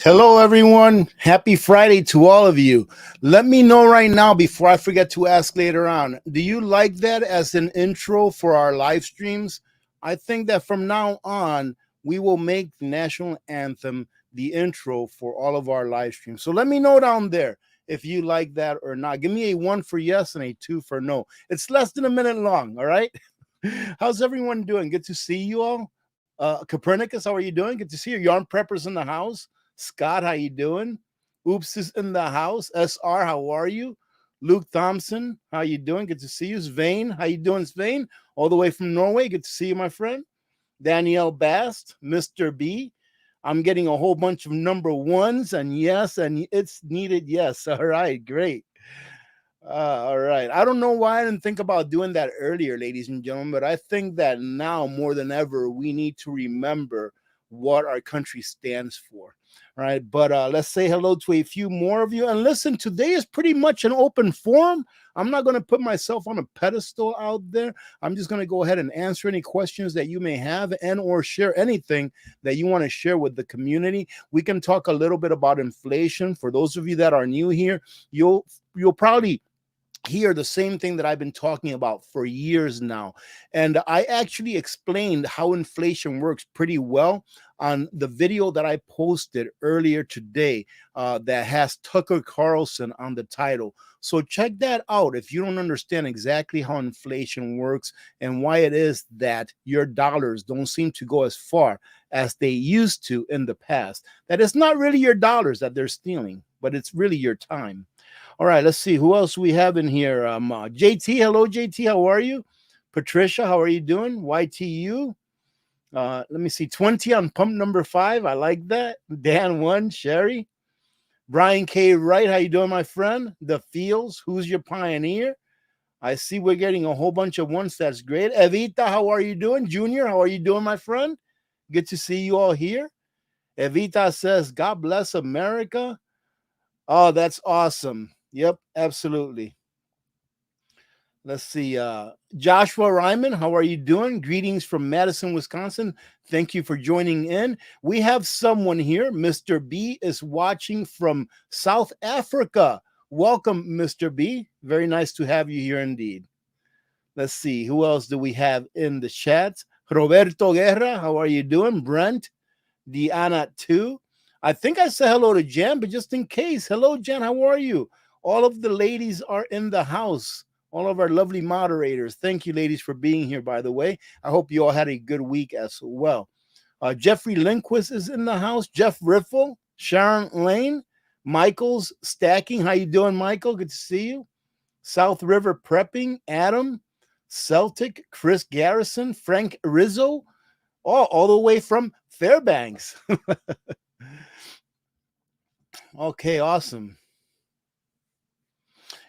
Hello, everyone. Happy Friday to all of you. Let me know right now before I forget to ask later on. Do you like that as an intro for our live streams? I think that from now on, we will make the national anthem the intro for all of our live streams. So let me know down there if you like that or not. Give me a 1 for yes and a 2 for no. It's less than a minute long, all right? How's everyone doing? Good to see you all. Copernicus, how are you doing? Good to see you. Yarn Preppers in the house. Scott, how you doing? OUPES is in the house. SR, how are you? Luke Thompson, how you doing? Good to see you. Svein, how you doing, Svein? All the way from Norway. Good to see you, my friend. Danielle Bast, Mr. B. I'm getting a whole bunch of number ones, and yes, and it's needed. Yes. All right, great. All right. I don't know why I didn't think about doing that earlier, ladies and gentlemen, but I think that now more than ever, we need to remember what our country stands for. All right. But let's say hello to a few more of you. And listen, today is pretty much an open forum. I'm not going to put myself on a pedestal out there. I'm just going to go ahead and answer any questions that you may have and or share anything that you want to share with the community. We can talk a little bit about inflation. For those of you that are new here, you'll probably hear the same thing that I've been talking about for years now. And I actually explained how inflation works pretty well on the video that I posted earlier today that has Tucker Carlson on the title. So check that out if you don't understand exactly how inflation works and why it is that your dollars don't seem to go as far as they used to in the past. That it's not really your dollars that they're stealing, but it's really your time. All right, let's see who else we have in here. JT, hello, JT, how are you? Patricia, how are you doing? YTU, let me see, 20 on pump number 5. I like that. Dan 1, Sherry. Brian K. Wright, how you doing, my friend? The Fields, who's your pioneer? I see we're getting a whole bunch of ones. That's great. Evita, how are you doing? Junior, how are you doing, my friend? Good to see you all here. Evita says, God bless America. Oh, that's awesome. Yep, absolutely. Let's see. Joshua Ryman, how are you doing? Greetings from Madison, Wisconsin. Thank you for joining in. We have someone here. Mr. B is watching from South Africa. Welcome, Mr. B. Very nice to have you here indeed. Let's see. Who else do we have in the chat? Roberto Guerra, how are you doing? Brent, Diana 2. I think I said hello to Jen, but just in case. Hello, Jen. How are you? All of the ladies are in the house. All of our lovely moderators. Thank you, ladies, for being here, by the way. I hope you all had a good week as well. Jeffrey Lindquist is in the house. Jeff Riffle, Sharon Lane, Michael's Stacking. How you doing, Michael? Good to see you. South River Prepping, Adam, Celtic, Chris Garrison, Frank Rizzo, all the way from Fairbanks. Okay, awesome.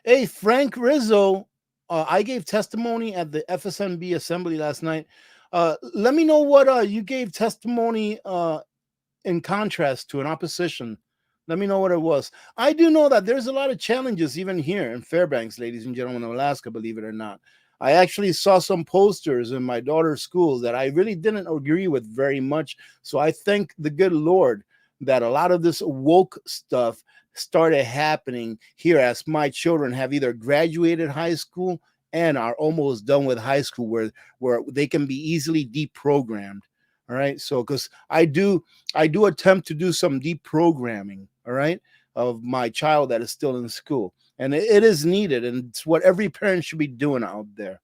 Hey, Frank Rizzo, I gave testimony at the FSMB assembly last night. Let me know what you gave testimony in contrast to, an opposition. Let me know what it was. I do know that there's a lot of challenges even here in Fairbanks, ladies and gentlemen, Alaska, believe it or not. I actually saw some posters in my daughter's school that I really didn't agree with very much. So I thank the good Lord that a lot of this woke stuff started happening here as my children have either graduated high school and are almost done with high school, where they can be easily deprogrammed. All right. So because I do attempt to do some deprogramming. All right. of my child that is still in school. And it is needed, and it's what every parent should be doing out there.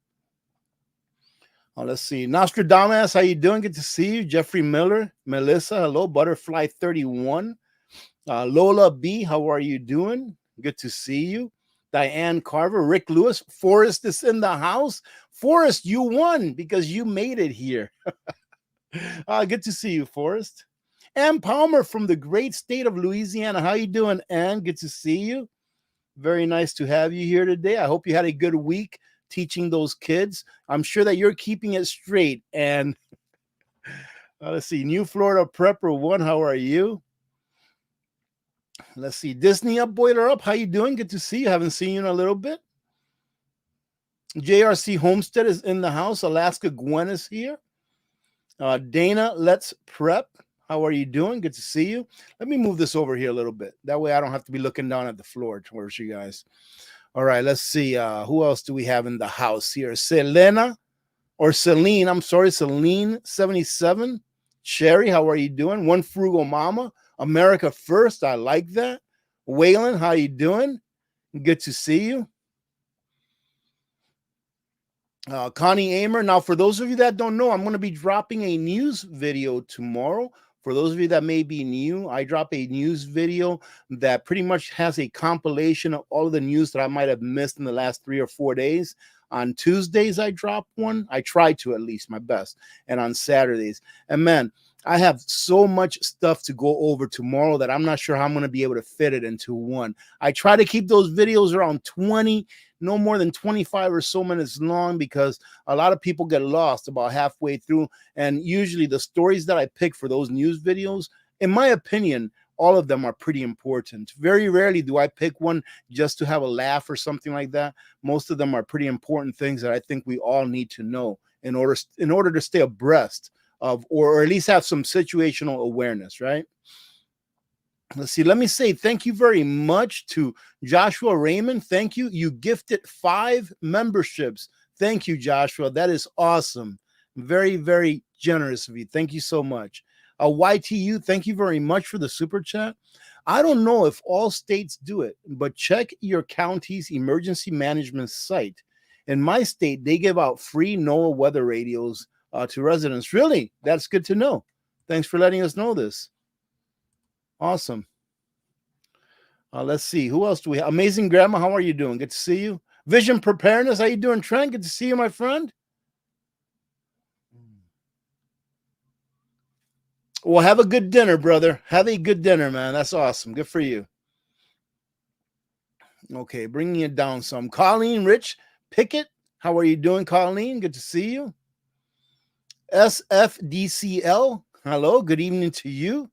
Let's see. Nostradamus, how you doing? Good to see you. Jeffrey Miller, Melissa, hello. Butterfly 31. Lola B, how are you doing? Good to see you. Diane Carver, Rick Lewis, Forrest is in the house. Forrest, you won because you made it here. Good to see you, Forrest. Ann Palmer from the great state of Louisiana. How you doing, Ann? Good to see you. Very nice to have you here today. I hope you had a good week teaching those kids. I'm sure that you're keeping it straight. And let's see, New Florida Prepper 1, how are you? Let's see, Disney Up, Boiler Up, how you doing? Good to see you. Haven't seen you in a little bit. JRC Homestead is in the house. Alaska Gwen is here. Dana, Let's Prep. How are you doing? Good to see you. Let me move this over here a little bit. That way I don't have to be looking down at the floor towards you guys. All right, let's see. Who else do we have in the house here? Selena or Celine. I'm sorry, Celine 77. Sherry, how are you doing? One Frugal Mama. America First. I like that. Waylon, how you doing? Good to see you. Connie Amer. Now, for those of you that don't know, I'm going to be dropping a news video tomorrow. For those of you that may be new, I drop a news video that pretty much has a compilation of all of the news that I might have missed in the last 3 or 4 days. On Tuesdays, I drop one. I try to, at least, my best. And on Saturdays. And man, I have so much stuff to go over tomorrow that I'm not sure how I'm going to be able to fit it into one. I try to keep those videos around 20, no more than 25 or so minutes long, because a lot of people get lost about halfway through. And usually the stories that I pick for those news videos, in my opinion, all of them are pretty important. Very rarely do I pick one just to have a laugh or something like that. Most of them are pretty important things that I think we all need to know in order to stay abreast of, or at least have some situational awareness, right? Let's see. Let me say thank you very much to Joshua Raymond. Thank you. You gifted 5 memberships. Thank you, Joshua. That is awesome. Very, very generous of you. Thank you so much. YTU, thank you very much for the super chat. I don't know if all states do it, but check your county's emergency management site. In my state, they give out free NOAA weather radios to residents. Really? That's good to know. Thanks for letting us know this. Awesome. Let's see. Who else do we have? Amazing Grandma, how are you doing? Good to see you. Vision Preparedness, how you doing, Trent? Good to see you, my friend. Well, have a good dinner, brother. Have a good dinner, man. That's awesome. Good for you. Okay, bringing it down some. Colleen Rich Pickett, how are you doing, Colleen? Good to see you. SFDCL, hello. Good evening to you.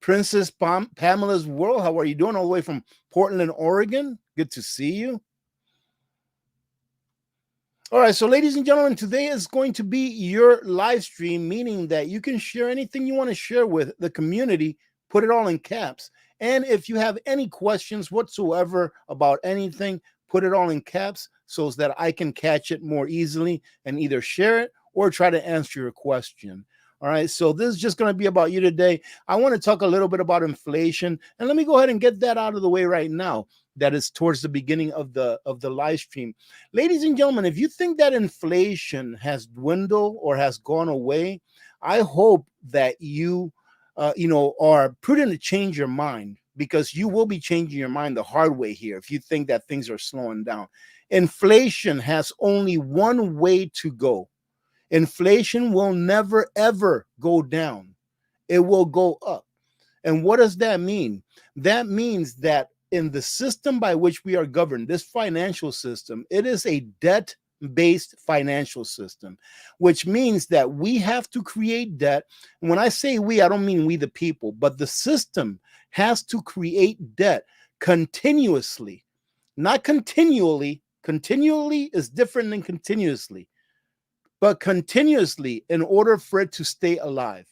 Princess Pamela's World, how are you doing? All the way from Portland, Oregon. Good to see you. All right, so ladies and gentlemen, today is going to be your live stream, meaning that you can share anything you want to share with the community, put it all in caps. And if you have any questions whatsoever about anything, put it all in caps so that I can catch it more easily and either share it or try to answer your question. All right, so this is just going to be about you today. I want to talk a little bit about inflation, and let me go ahead and get that out of the way right now. That is towards the beginning of the live stream. Ladies and gentlemen, if you think that inflation has dwindled or has gone away, I hope that you are prudent to change your mind, because you will be changing your mind the hard way here if you think that things are slowing down. Inflation has only one way to go. Inflation will never, ever go down. It will go up. And what does that mean? That means that in the system by which we are governed, this financial system, it is a debt-based financial system, which means that we have to create debt. And when I say we, I don't mean we the people, but the system has to create debt continuously, not continually. Continually is different than continuously, but continuously in order for it to stay alive.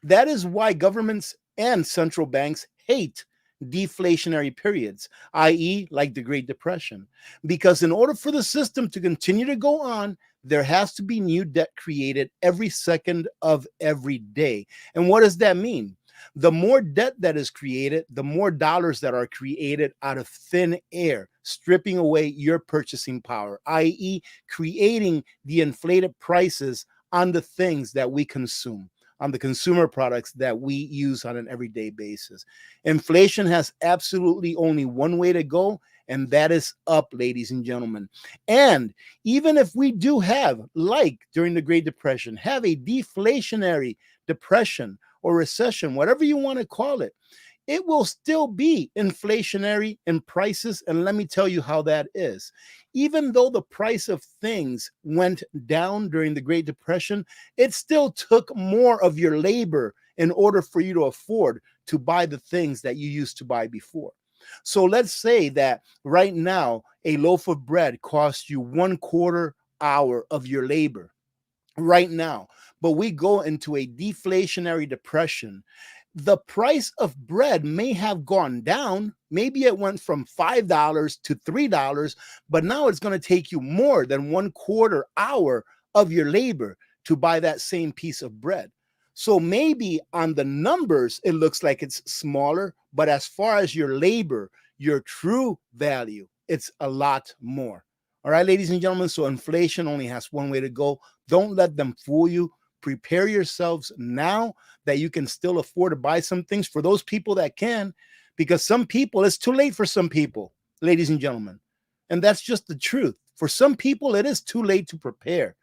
That is why governments and central banks hate deflationary periods, i.e., like the Great Depression, because in order for the system to continue to go on, there has to be new debt created every second of every day. And what does that mean? The more debt that is created, the more dollars that are created out of thin air, stripping away your purchasing power, i.e., creating the inflated prices on the things that we consume, on the consumer products that we use on an everyday basis. Inflation has absolutely only one way to go, and that is up, ladies and gentlemen. And even if we do have, like during the Great Depression, have a deflationary depression or recession, whatever you want to call it, it will still be inflationary in prices. And let me tell you how that is. Even though the price of things went down during the Great Depression, it still took more of your labor in order for you to afford to buy the things that you used to buy before. So let's say that right now, a loaf of bread costs you 1/4 hour of your labor right now, but we go into a deflationary depression. The price of bread may have gone down. Maybe it went from $5 to $3, but now it's going to take you more than 1/4 hour of your labor to buy that same piece of bread. So maybe on the numbers, it looks like it's smaller, but as far as your labor, your true value, it's a lot more. All right, ladies and gentlemen. So inflation only has one way to go. Don't let them fool you. Prepare yourselves now that you can still afford to buy some things for those people that can, because some people, it's too late for some people, ladies and gentlemen. And that's just the truth. For some people, it is too late to prepare.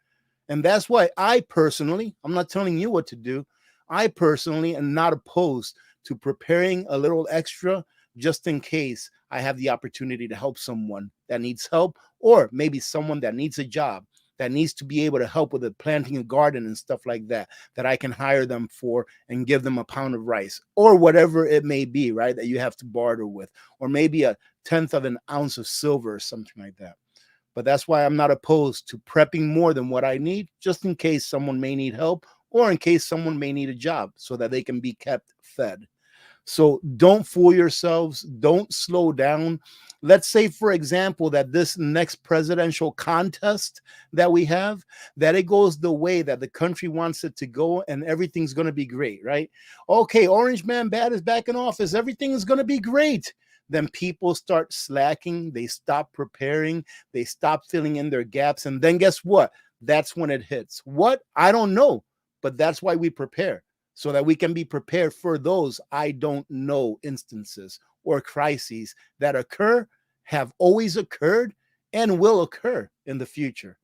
And that's why I personally, I'm not telling you what to do. I personally am not opposed to preparing a little extra just in case I have the opportunity to help someone that needs help, or maybe someone that needs a job, that needs to be able to help with planting a garden and stuff like that, that I can hire them for and give them a pound of rice or whatever it may be, right? That you have to barter with, or maybe a 1/10 of an ounce of silver or something like that. But that's why I'm not opposed to prepping more than what I need, just in case someone may need help or in case someone may need a job so that they can be kept fed. So don't fool yourselves. Don't slow down. Let's say, for example, that this next presidential contest that we have, that it goes the way that the country wants it to go and everything's going to be great, right? Okay, Orange Man Bad is back in office. Everything is going to be great. Then people start slacking. They stop preparing. They stop filling in their gaps. And then guess what? That's when it hits. What? I don't know. But that's why we prepare, so that we can be prepared for those I don't know instances or crises that occur, have always occurred, and will occur in the future.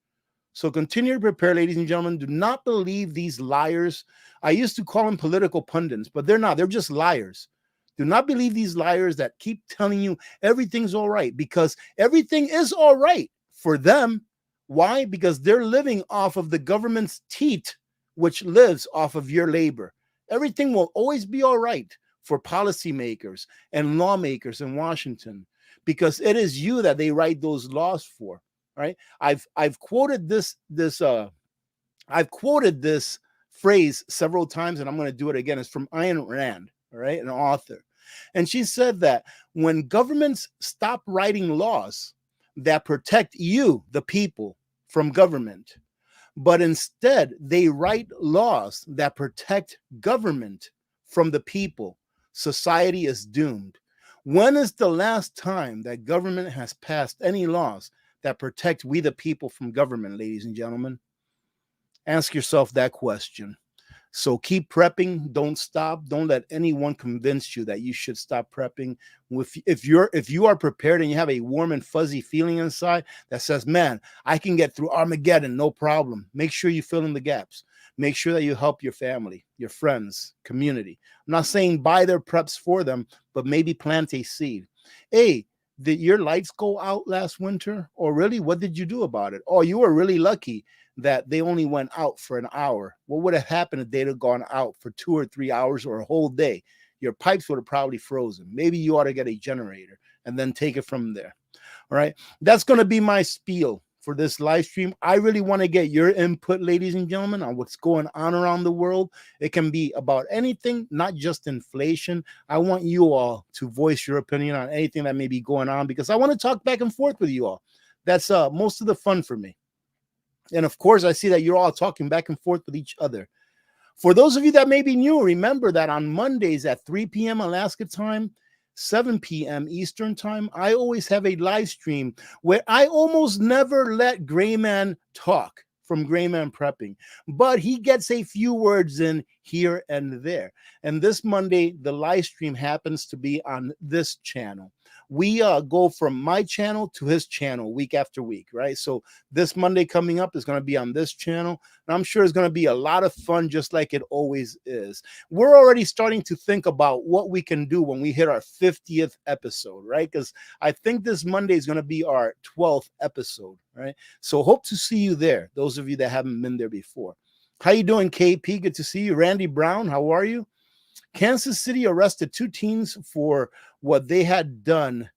So continue to prepare, ladies and gentlemen. Do not believe these liars. I used to call them political pundits, but they're not. They're just liars. Do not believe these liars that keep telling you everything's all right, because everything is all right for them. Why? Because they're living off of the government's teat, which lives off of your labor. Everything will always be all right for policymakers and lawmakers in Washington, because it is you that they write those laws for. Right? I've quoted this phrase several times, and I'm going to do it again. It's from Ayn Rand, all right, an author. And she said that when governments stop writing laws that protect you, the people, from government, but instead they write laws that protect government from the people, society is doomed. When is the last time that government has passed any laws that protect we the people from government, ladies and gentlemen? Ask yourself that question. So keep prepping. Don't stop. Don't let anyone convince you that you should stop prepping. If you are prepared and you have a warm and fuzzy feeling inside that says, man, I can get through Armageddon, no problem. Make sure you fill in the gaps. Make sure that you help your family, your friends, community. I'm not saying buy their preps for them, but maybe plant a seed. Hey, did your lights go out last winter? Or really, what did you do about it? Oh, you were really lucky that they only went out for an hour. What would have happened if they'd have gone out for 2 or 3 hours or a whole day? Your pipes would have probably frozen. Maybe you ought to get a generator and then take it from there. All right. That's going to be my spiel for this live stream. I really want to get your input, ladies and gentlemen, on what's going on around the world. It can be about anything, not just inflation. I want you all to voice your opinion on anything that may be going on, because I want to talk back and forth with you all. That's most of the fun for me. And of course, I see that you're all talking back and forth with each other. For those of you that may be new, remember that on Mondays at 3 p.m. Alaska time, 7 p.m. Eastern time, I always have a live stream where I almost never let Grayman talk from Grayman Prepping, but he gets a few words in here and there. And this Monday, the live stream happens to be on this channel. We go from my channel to his channel week after week, right? So this Monday coming up is going to be on this channel. And I'm sure it's going to be a lot of fun, just like it always is. We're already starting to think about what we can do when we hit our 50th episode, right? Because I think this Monday is going to be our 12th episode, right? So hope to see you there, those of you that haven't been there before. How you doing, KP? Good to see you. Randy Brown, how are you? Kansas City arrested 2 teens for what they had done.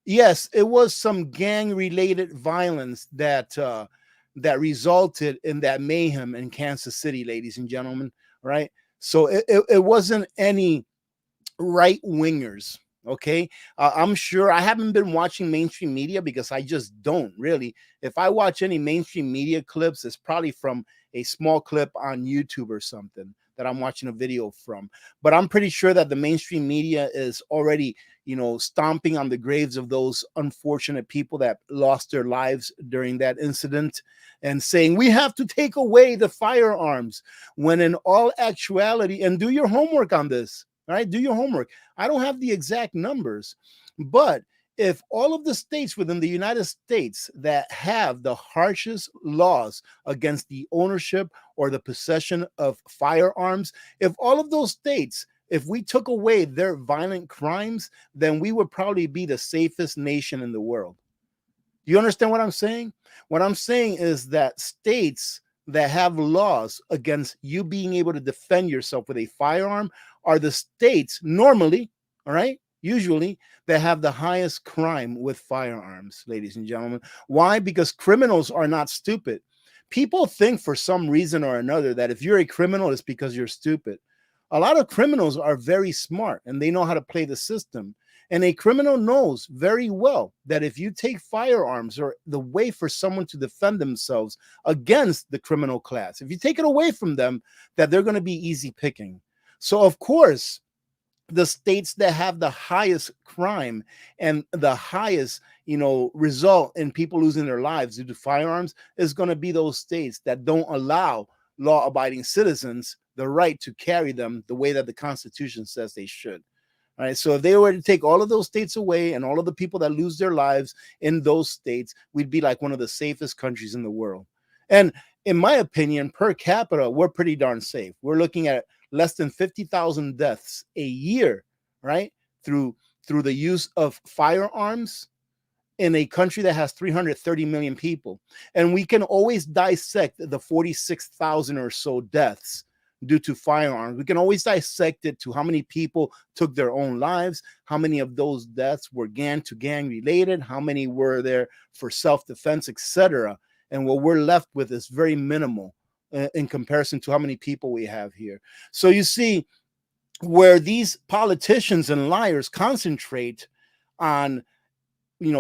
Yes, it was some gang-related violence that that resulted in that mayhem in Kansas City, ladies and gentlemen, right? So it wasn't any right wingers. Okay. I'm sure I haven't been watching mainstream media because I just don't really. If I watch any mainstream media clips, it's probably from a small clip on YouTube or something that I'm watching a video from. But I'm pretty sure that the mainstream media is already, stomping on the graves of those unfortunate people that lost their lives during that incident and saying, we have to take away the firearms, when in all actuality, and do your homework on this. All right, do your homework. I don't have the exact numbers, but if all of the states within the United States that have the harshest laws against the ownership or the possession of firearms, if all of those states, if we took away their violent crimes, then we would probably be the safest nation in the world. Do you understand what I'm saying? What I'm saying is that states that have laws against you being able to defend yourself with a firearm are the states normally, all right, usually, that have the highest crime with firearms, ladies and gentlemen. Why? Because criminals are not stupid. People think for some reason or another that if you're a criminal, it's because you're stupid. A lot of criminals are very smart and they know how to play the system. And a criminal knows very well that if you take firearms or the way for someone to defend themselves against the criminal class, if you take it away from them, that they're going to be easy picking. So, of course, the states that have the highest crime and the highest, result in people losing their lives due to firearms is going to be those states that don't allow law-abiding citizens the right to carry them the way that the Constitution says they should. All right. So if they were to take all of those states away and all of the people that lose their lives in those states, we'd be like one of the safest countries in the world. And in my opinion, per capita, we're pretty darn safe. We're looking at less than 50,000 deaths a year, right? Through the use of firearms in a country that has 330 million people. And we can always dissect the 46,000 or so deaths due to firearms. We can always dissect it to how many people took their own lives, how many of those deaths were gang to gang related, how many were there for self-defense, etc. And what we're left with is very minimal in comparison to how many people we have here. So you see where these politicians and liars concentrate on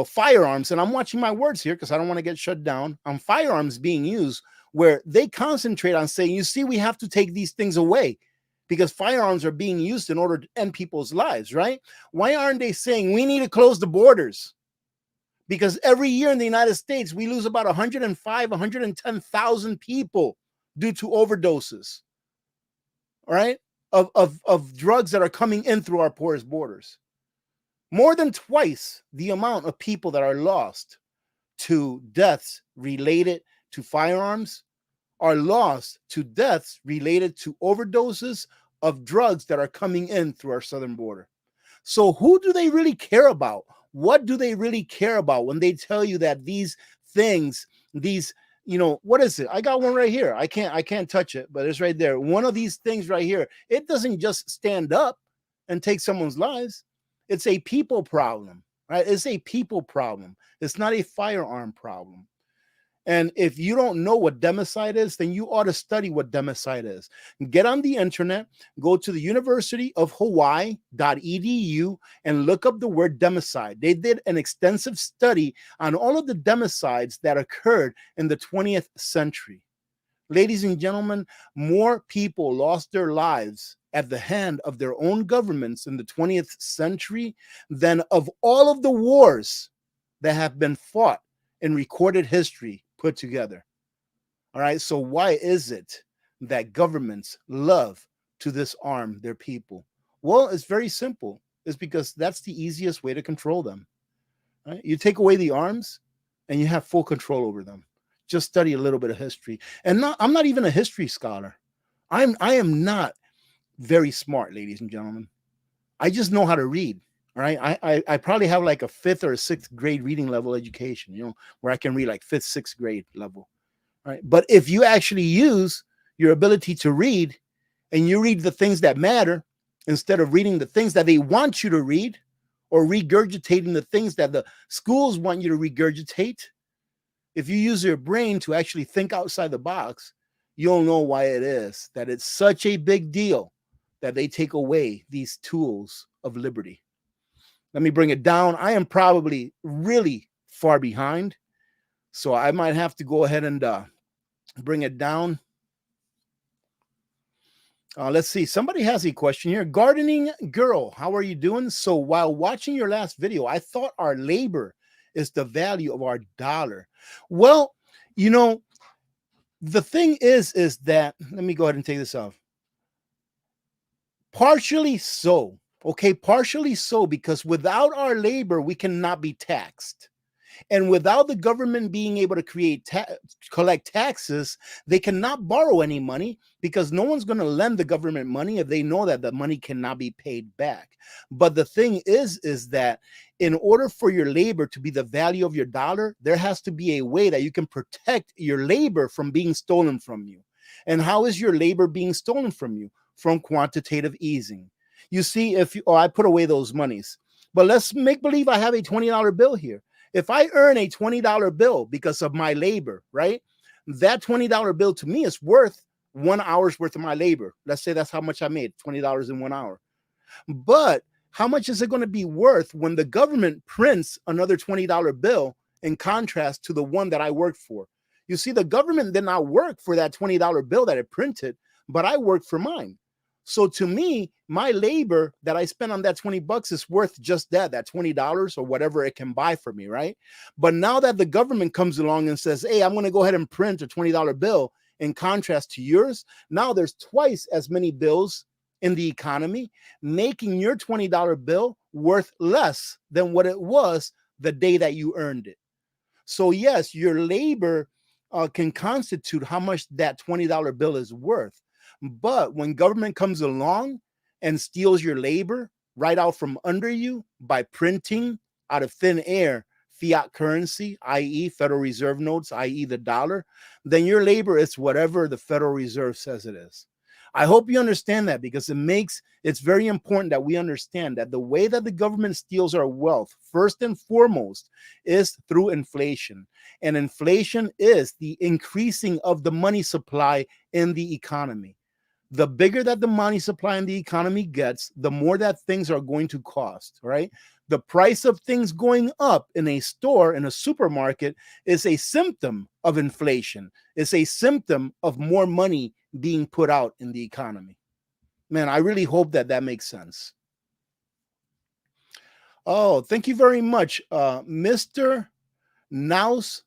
firearms, and I'm watching my words here because I don't want to get shut down, on firearms being used, where they concentrate on saying, you see, we have to take these things away because firearms are being used in order to end people's lives, right? Why aren't they saying we need to close the borders? Because every year in the United States, we lose about 105, 110,000 people due to overdoses, all right, of drugs that are coming in through our porous borders. More than twice the amount of people that are lost to deaths related to firearms are lost to deaths related to overdoses of drugs that are coming in through our southern border. So who do they really care about? What do they really care about when they tell you that these things, these, what is it? I got one right here. I can't touch it, but it's right there. One of these things right here, it doesn't just stand up and take someone's lives. It's a people problem, right? It's a people problem. It's not a firearm problem. And if you don't know what democide is, then you ought to study what democide is. Get on the internet, go to the University of Hawaii.edu and look up the word democide. They did an extensive study on all of the democides that occurred in the 20th century. Ladies and gentlemen, more people lost their lives at the hand of their own governments in the 20th century than of all of the wars that have been fought in recorded history put together. All right. So, why is it that governments love to disarm their people? Well, it's very simple. It's because that's the easiest way to control them. Right? You take away the arms and you have full control over them. Just study a little bit of history. And I'm not even a history scholar. I am not very smart, ladies and gentlemen. I just know how to read. All right. I probably have like a fifth or a sixth grade reading level education, where I can read like fifth, sixth grade level. Right. But if you actually use your ability to read and you read the things that matter instead of reading the things that they want you to read or regurgitating the things that the schools want you to regurgitate, if you use your brain to actually think outside the box, you'll know why it is that it's such a big deal that they take away these tools of liberty. Let me bring it down. I am probably really far behind, so I might have to go ahead and bring it down. Let's see. Somebody has a question here. Gardening Girl, how are you doing? So while watching your last video, I thought our labor is the value of our dollar. Well, the thing is that, let me go ahead and take this off. Partially so. Okay, partially so, because without our labor, we cannot be taxed. And without the government being able to collect taxes, they cannot borrow any money because no one's going to lend the government money if they know that the money cannot be paid back. But the thing is that in order for your labor to be the value of your dollar, there has to be a way that you can protect your labor from being stolen from you. And how is your labor being stolen from you? From quantitative easing. You see, I put away those monies, but let's make believe I have a $20 bill here. If I earn a $20 bill because of my labor, right? That $20 bill to me is worth 1 hour's worth of my labor. Let's say that's how much I made, $20 in 1 hour. But how much is it going to be worth when the government prints another $20 bill in contrast to the one that I worked for? You see, the government did not work for that $20 bill that it printed, but I worked for mine. So to me, my labor that I spent on that 20 bucks is worth just that $20 or whatever it can buy for me, right? But now that the government comes along and says, hey, I'm going to go ahead and print a $20 bill in contrast to yours, now there's twice as many bills in the economy, making your $20 bill worth less than what it was the day that you earned it. So yes, your labor can constitute how much that $20 bill is worth. But when government comes along and steals your labor right out from under you by printing out of thin air fiat currency, i.e. Federal Reserve notes, i.e. the dollar, then your labor is whatever the Federal Reserve says it is. I hope you understand that, because it's very important that we understand that the way that the government steals our wealth, first and foremost, is through inflation. And inflation is the increasing of the money supply in the economy. The bigger that the money supply in the economy gets, the more that things are going to cost, right? The price of things going up in a store, in a supermarket, is a symptom of inflation. It's a symptom of more money being put out in the economy. Man, I really hope that makes sense. Oh, thank you very much, Mr. Naus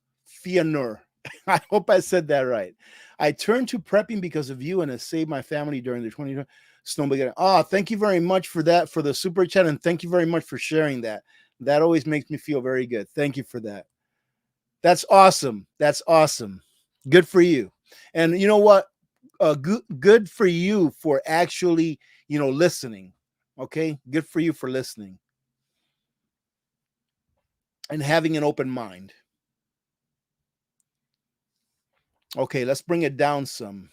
Fianur. I hope I said that right. I turned to prepping because of you, and it saved my family during the 2020 snowmobile. Oh, thank you very much for that, for the super chat, and thank you very much for sharing that. That always makes me feel very good. Thank you for that. That's awesome. That's awesome. Good for you. And you know what? Good for you for actually, listening. Okay? Good for you for listening and having an open mind. Okay, let's bring it down some.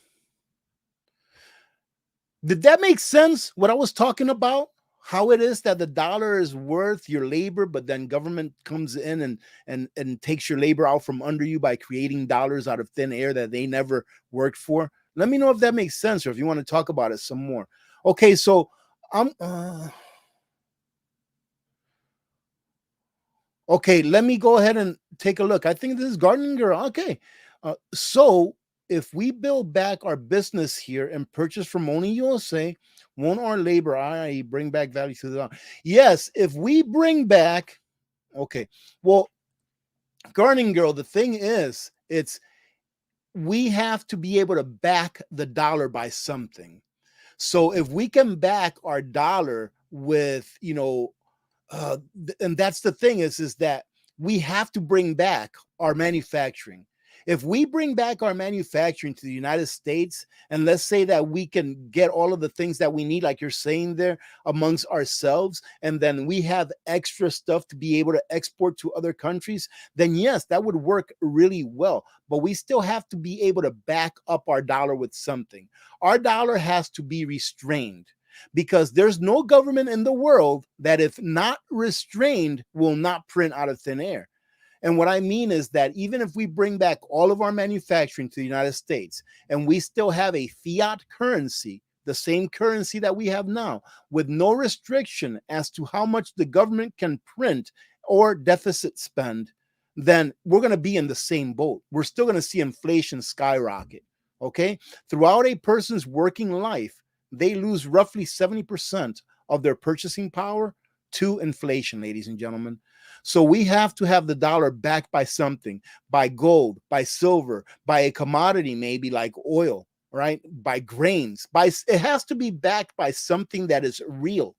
Did that make sense? What I was talking about? How it is that the dollar is worth your labor, but then government comes in and takes your labor out from under you by creating dollars out of thin air that they never worked for. Let me know if that makes sense, or if you want to talk about it some more. Okay, so I'm okay. Let me go ahead and take a look. I think this is Gardening Girl. Okay, so if we build back our business here and purchase from only USA, won't our labor, i.e., bring back value to the dollar? Yes, if we bring back, okay. Well, Gardening Girl, the thing is, it's we have to be able to back the dollar by something. So if we can back our dollar with, and that's the thing is that we have to bring back our manufacturing. If we bring back our manufacturing to the United States, and let's say that we can get all of the things that we need, like you're saying there, amongst ourselves, and then we have extra stuff to be able to export to other countries, then yes, that would work really well. But we still have to be able to back up our dollar with something. Our dollar has to be restrained, because there's no government in the world that, if not restrained, will not print out of thin air. And what I mean is that even if we bring back all of our manufacturing to the United States and we still have a fiat currency, the same currency that we have now, with no restriction as to how much the government can print or deficit spend, then we're going to be in the same boat. We're still going to see inflation skyrocket. Okay. Throughout a person's working life, they lose roughly 70% of their purchasing power to inflation, ladies and gentlemen. So we have to have the dollar backed by something, by gold, by silver, by a commodity, maybe like oil, right? By grains, it has to be backed by something that is real,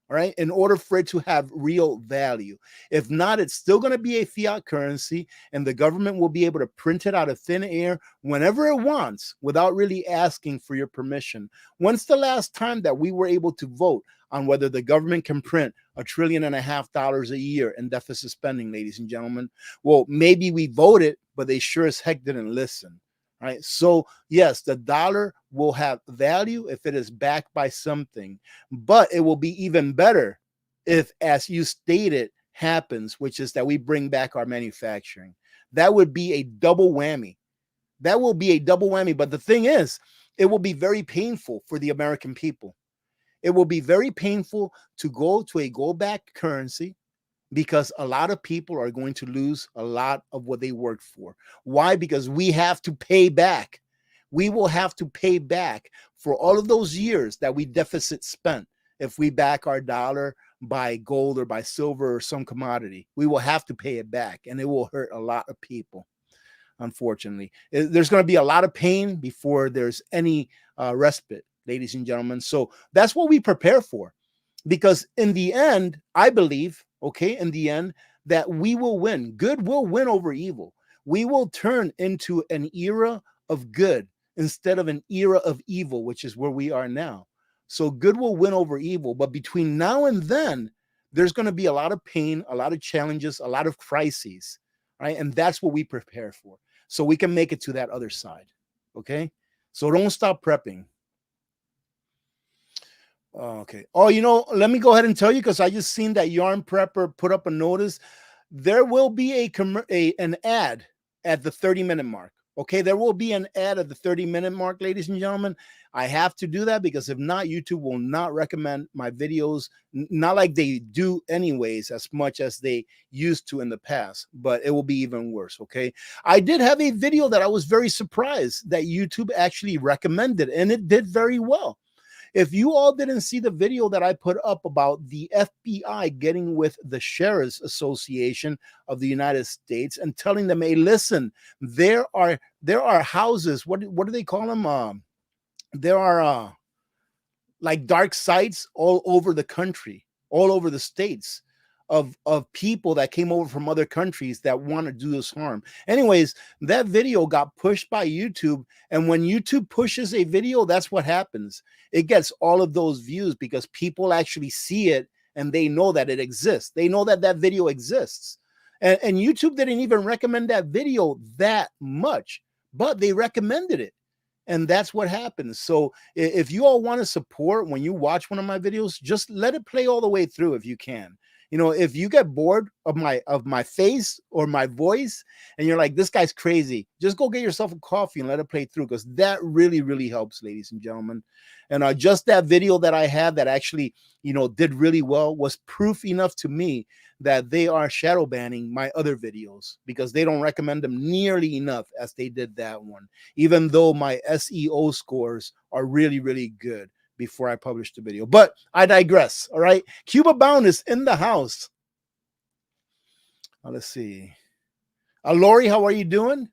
right? In order for it to have real value. If not, it's still going to be a fiat currency, and the government will be able to print it out of thin air whenever it wants without really asking for your permission. When's the last time that we were able to vote on whether the government can print $1.5 trillion a year in deficit spending, ladies and gentlemen? Well, maybe we voted, but they sure as heck didn't listen. Right. So, yes, the dollar will have value if it is backed by something, but it will be even better if, as you stated, happens, which is that we bring back our manufacturing. That would be a double whammy. That will be a double whammy. But the thing is, it will be very painful for the American people. It will be very painful to go to a gold backed currency, because a lot of people are going to lose a lot of what they worked for. Why? Because we have to pay back. We will have to pay back for all of those years that we deficit spent. If we back our dollar by gold or by silver or some commodity, we will have to pay it back, and it will hurt a lot of people. Unfortunately, there's going to be a lot of pain before there's any respite, ladies and gentlemen. So that's what we prepare for. Because in the end, I believe, okay, in the end, that we will win. Good will win over evil. We will turn into an era of good instead of an era of evil, which is where we are now. So good will win over evil. But between now and then, there's going to be a lot of pain, a lot of challenges, a lot of crises, right? And that's what we prepare for, so we can make it to that other side, okay? So don't stop prepping. Okay. Oh, let me go ahead and tell you, because I just seen that Yarn Prepper put up a notice. There will be an ad at the 30-minute mark. Okay, there will be an ad at the 30-minute mark, ladies and gentlemen. I have to do that, because if not, YouTube will not recommend my videos, not like they do anyways, as much as they used to in the past, but it will be even worse, okay? I did have a video that I was very surprised that YouTube actually recommended, and it did very well. If you all didn't see the video that I put up about the FBI getting with the Sheriff's Association of the United States and telling them, hey, listen, there are houses, what do they call them? There are like dark sites all over the country, all over the states, of people that came over from other countries that want to do us harm. Anyways, that video got pushed by YouTube, and when YouTube pushes a video, that's what happens. It gets all of those views because people actually see it and they know that it exists. They know that that video exists. And YouTube didn't even recommend that video that much, but they recommended it. And that's what happens. So if you all want to support when you watch one of my videos, just let it play all the way through if you can. if you get bored of my face or my voice, and you're like, this guy's crazy, just go get yourself a coffee and let it play through, because that really, really helps, ladies and gentlemen. And just that video that I had that actually, did really well, was proof enough to me that they are shadow banning my other videos, because they don't recommend them nearly enough as they did that one, even though my SEO scores are really, really good before I published the video. But I digress. All right. Cuba Bound is in the house. Let's see. Lori, how are you doing?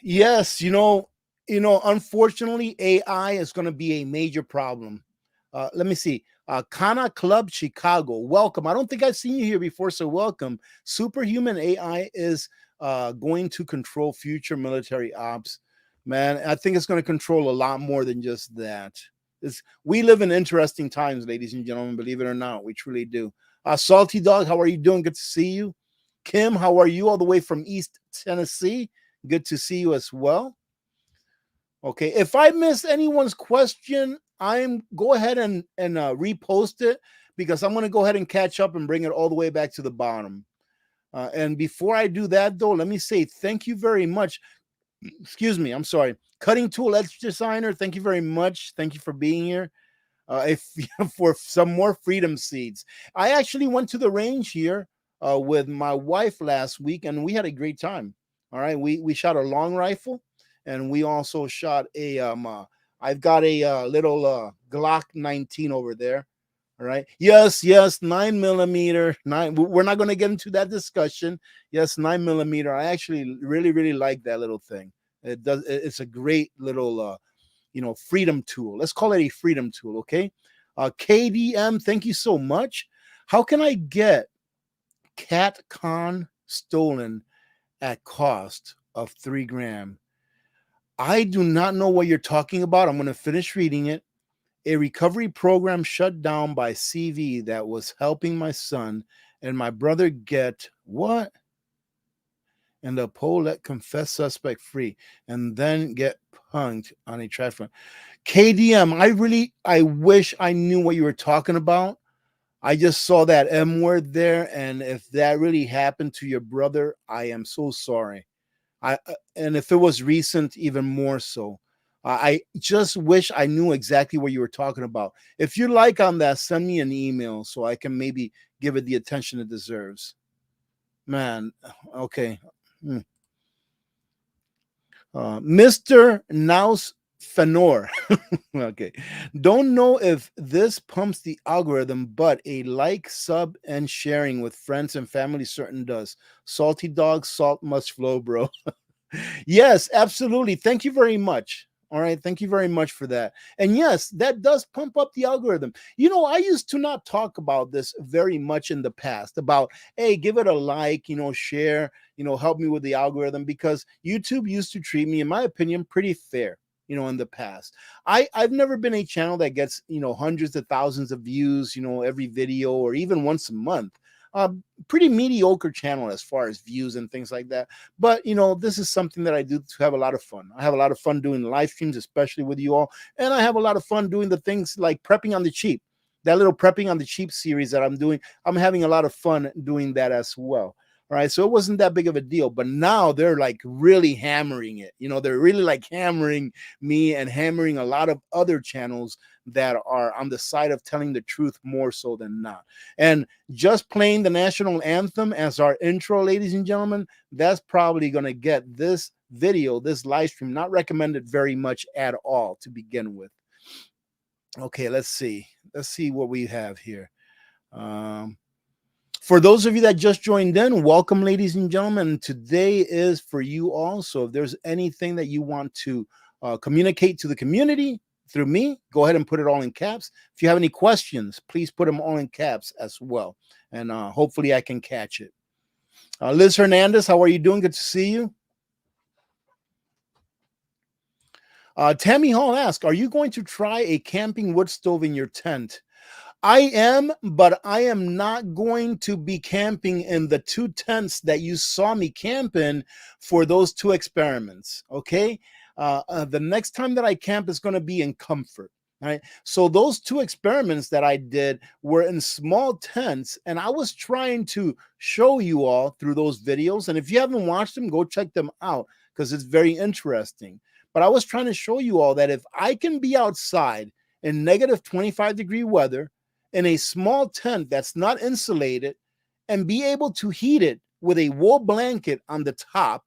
Yes, unfortunately, AI is going to be a major problem. Let me see. Kana Club Chicago, welcome. I don't think I've seen you here before, so welcome. Superhuman AI is going to control future military ops. Man, I think it's going to control a lot more than just that. We live in interesting times, ladies and gentlemen, believe it or not. We truly do. Salty Dog, how are you doing? Good to see you. Kim, how are you all the way from East Tennessee? Good to see you as well. Okay, if I miss anyone's question, I'm go ahead and repost it, because I'm going to go ahead and catch up and bring it all the way back to the bottom. And before I do that, though, let me say thank you very much. Excuse me, I'm sorry. Cutting Tool Edge Designer, thank you very much. Thank you for being here. If for some more freedom seeds. I actually went to the range here with my wife last week, and we had a great time. All right, we shot a long rifle, and we also shot a I've got a little Glock 19 over there. All right. Yes, 9mm. We're not going to get into that discussion. Yes, 9mm. I actually really, really like that little thing. It's a great little freedom tool. Let's call it a freedom tool. Okay. KDM, thank you so much. How can I get Cat Con stolen at cost of 3 grand? I do not know what you're talking about. I'm going to finish reading it. A recovery program shut down by CV that was helping my son and my brother get what? And the pole let confessed suspect free and then get punked on a traffic. KDM, I wish I knew what you were talking about. I just saw that M word there, and if that really happened to your brother, I am so sorry. And if it was recent, even more so. I just wish I knew exactly what you were talking about. If you like on that, send me an email so I can maybe give it the attention it deserves. Man, okay. Mr. Naus Fenor. Okay. Don't know if this pumps the algorithm, but a like, sub, and sharing with friends and family certain does. Salty dog, salt must flow, bro. Yes, absolutely. Thank you very much. All right. Thank you very much for that. And yes, that does pump up the algorithm. I used to not talk about this very much in the past about, hey, give it a like, share, help me with the algorithm, because YouTube used to treat me, in my opinion, pretty fair. In the past, I've never been a channel that gets, hundreds of thousands of views, every video, or even once a month. Pretty mediocre channel as far as views and things like that. But this is something that I do to have a lot of fun. I have a lot of fun doing live streams, especially with you all, and I have a lot of fun doing the things like prepping on the cheap. That little prepping on the cheap series that I'm doing, I'm having a lot of fun doing that as well. All right, so it wasn't that big of a deal, but now they're like really hammering it. They're really like hammering me and hammering a lot of other channels that are on the side of telling the truth more so than not. And just playing the national anthem as our intro, ladies and gentlemen, that's probably going to get this video, this live stream, not recommended very much at all to begin with. Okay, let's see. Let's see what we have here. For those of you that just joined in, welcome, ladies and gentlemen. Today is for you all. So if there's anything that you want to communicate to the community through me, go ahead and put it all in caps. If you have any questions, please put them all in caps as well. And hopefully I can catch it. Liz Hernandez, how are you doing? Good to see you. Tammy Hall asks, are you going to try a camping wood stove in your tent? I am, but I am not going to be camping in the 2 tents that you saw me camping for those 2 experiments. Okay. The next time that I camp is going to be in comfort. All right. So those two experiments that I did were in small tents, and I was trying to show you all through those videos. And if you haven't watched them, go check them out because it's very interesting. But I was trying to show you all that if I can be outside in negative 25-degree weather in a small tent that's not insulated and be able to heat it with a wool blanket on the top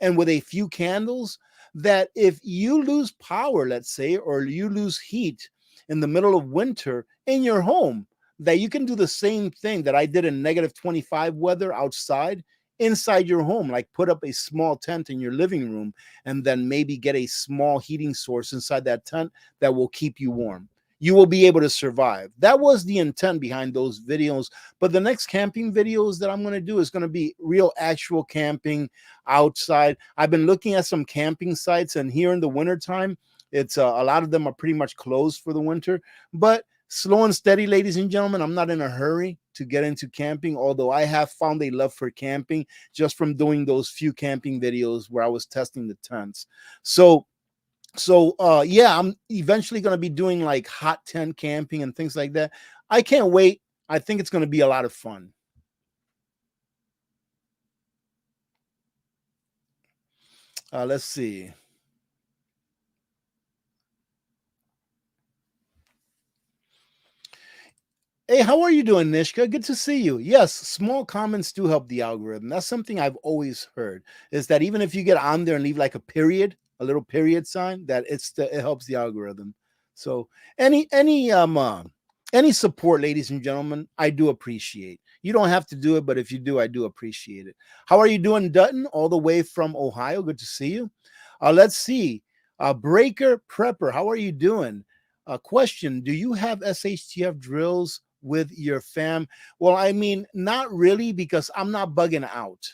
and with a few candles, that if you lose power, let's say, or you lose heat in the middle of winter in your home, that you can do the same thing that I did in negative 25 weather outside inside your home, like put up a small tent in your living room and then maybe get a small heating source inside that tent that will keep you warm. You will be able to survive. That was the intent behind those videos. But the next camping videos that I'm going to do is going to be real actual camping outside. I've been looking at some camping sites, and here in the wintertime, it's a lot of them are pretty much closed for the winter. But slow and steady, ladies and gentlemen, I'm not in a hurry to get into camping, although I have found a love for camping just from doing those few camping videos where I was testing the tents. So yeah, I'm eventually going to be doing like hot tent camping and things like that. I can't wait. I think it's going to be a lot of fun. Let's see. Hey, how are you doing, Nishka? Good to see you. Yes, small comments do help the algorithm. That's something I've always heard, is that even if you get on there and leave like a period, a little period sign, that it helps the algorithm. So any support, ladies and gentlemen, I do appreciate. You don't have to do it, but if you do, I do appreciate it. How are you doing, Dutton? All the way from Ohio. Good to see you. Let's see. Breaker Prepper, how are you doing? Question: do you have SHTF drills with your fam? Well, I mean, not really, because I'm not bugging out,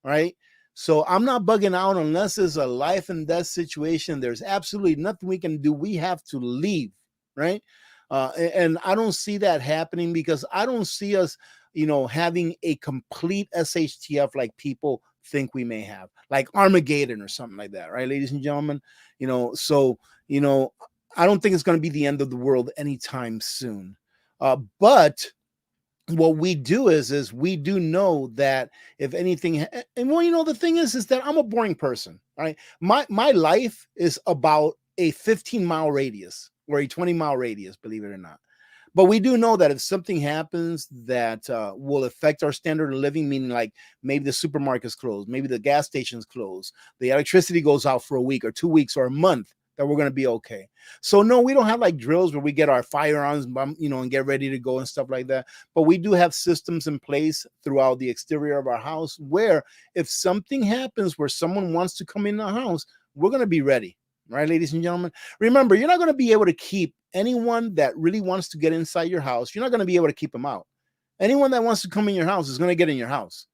right? So I'm not bugging out unless it's a life and death situation. There's absolutely nothing we can do. We have to leave, right? And I don't see that happening, because I don't see us, having a complete SHTF like people think we may have, like Armageddon or something like that, right, ladies and gentlemen? So I don't think it's going to be the end of the world anytime soon. But what we do is we do know that if anything, and well, the thing is that I'm a boring person. Right, my life is about a 15-mile radius or a 20-mile radius, believe it or not. But we do know that if something happens that will affect our standard of living, meaning like maybe the supermarket's closed, maybe the gas station's closed, the electricity goes out for a week or 2 weeks or a month, that we're going to be okay. So no, we don't have like drills where we get our firearms, and get ready to go and stuff like that. But we do have systems in place throughout the exterior of our house where if something happens where someone wants to come in the house, we're going to be ready. Right, ladies and gentlemen? Remember, you're not going to be able to keep anyone that really wants to get inside your house. You're not going to be able to keep them out. Anyone that wants to come in your house is going to get in your house.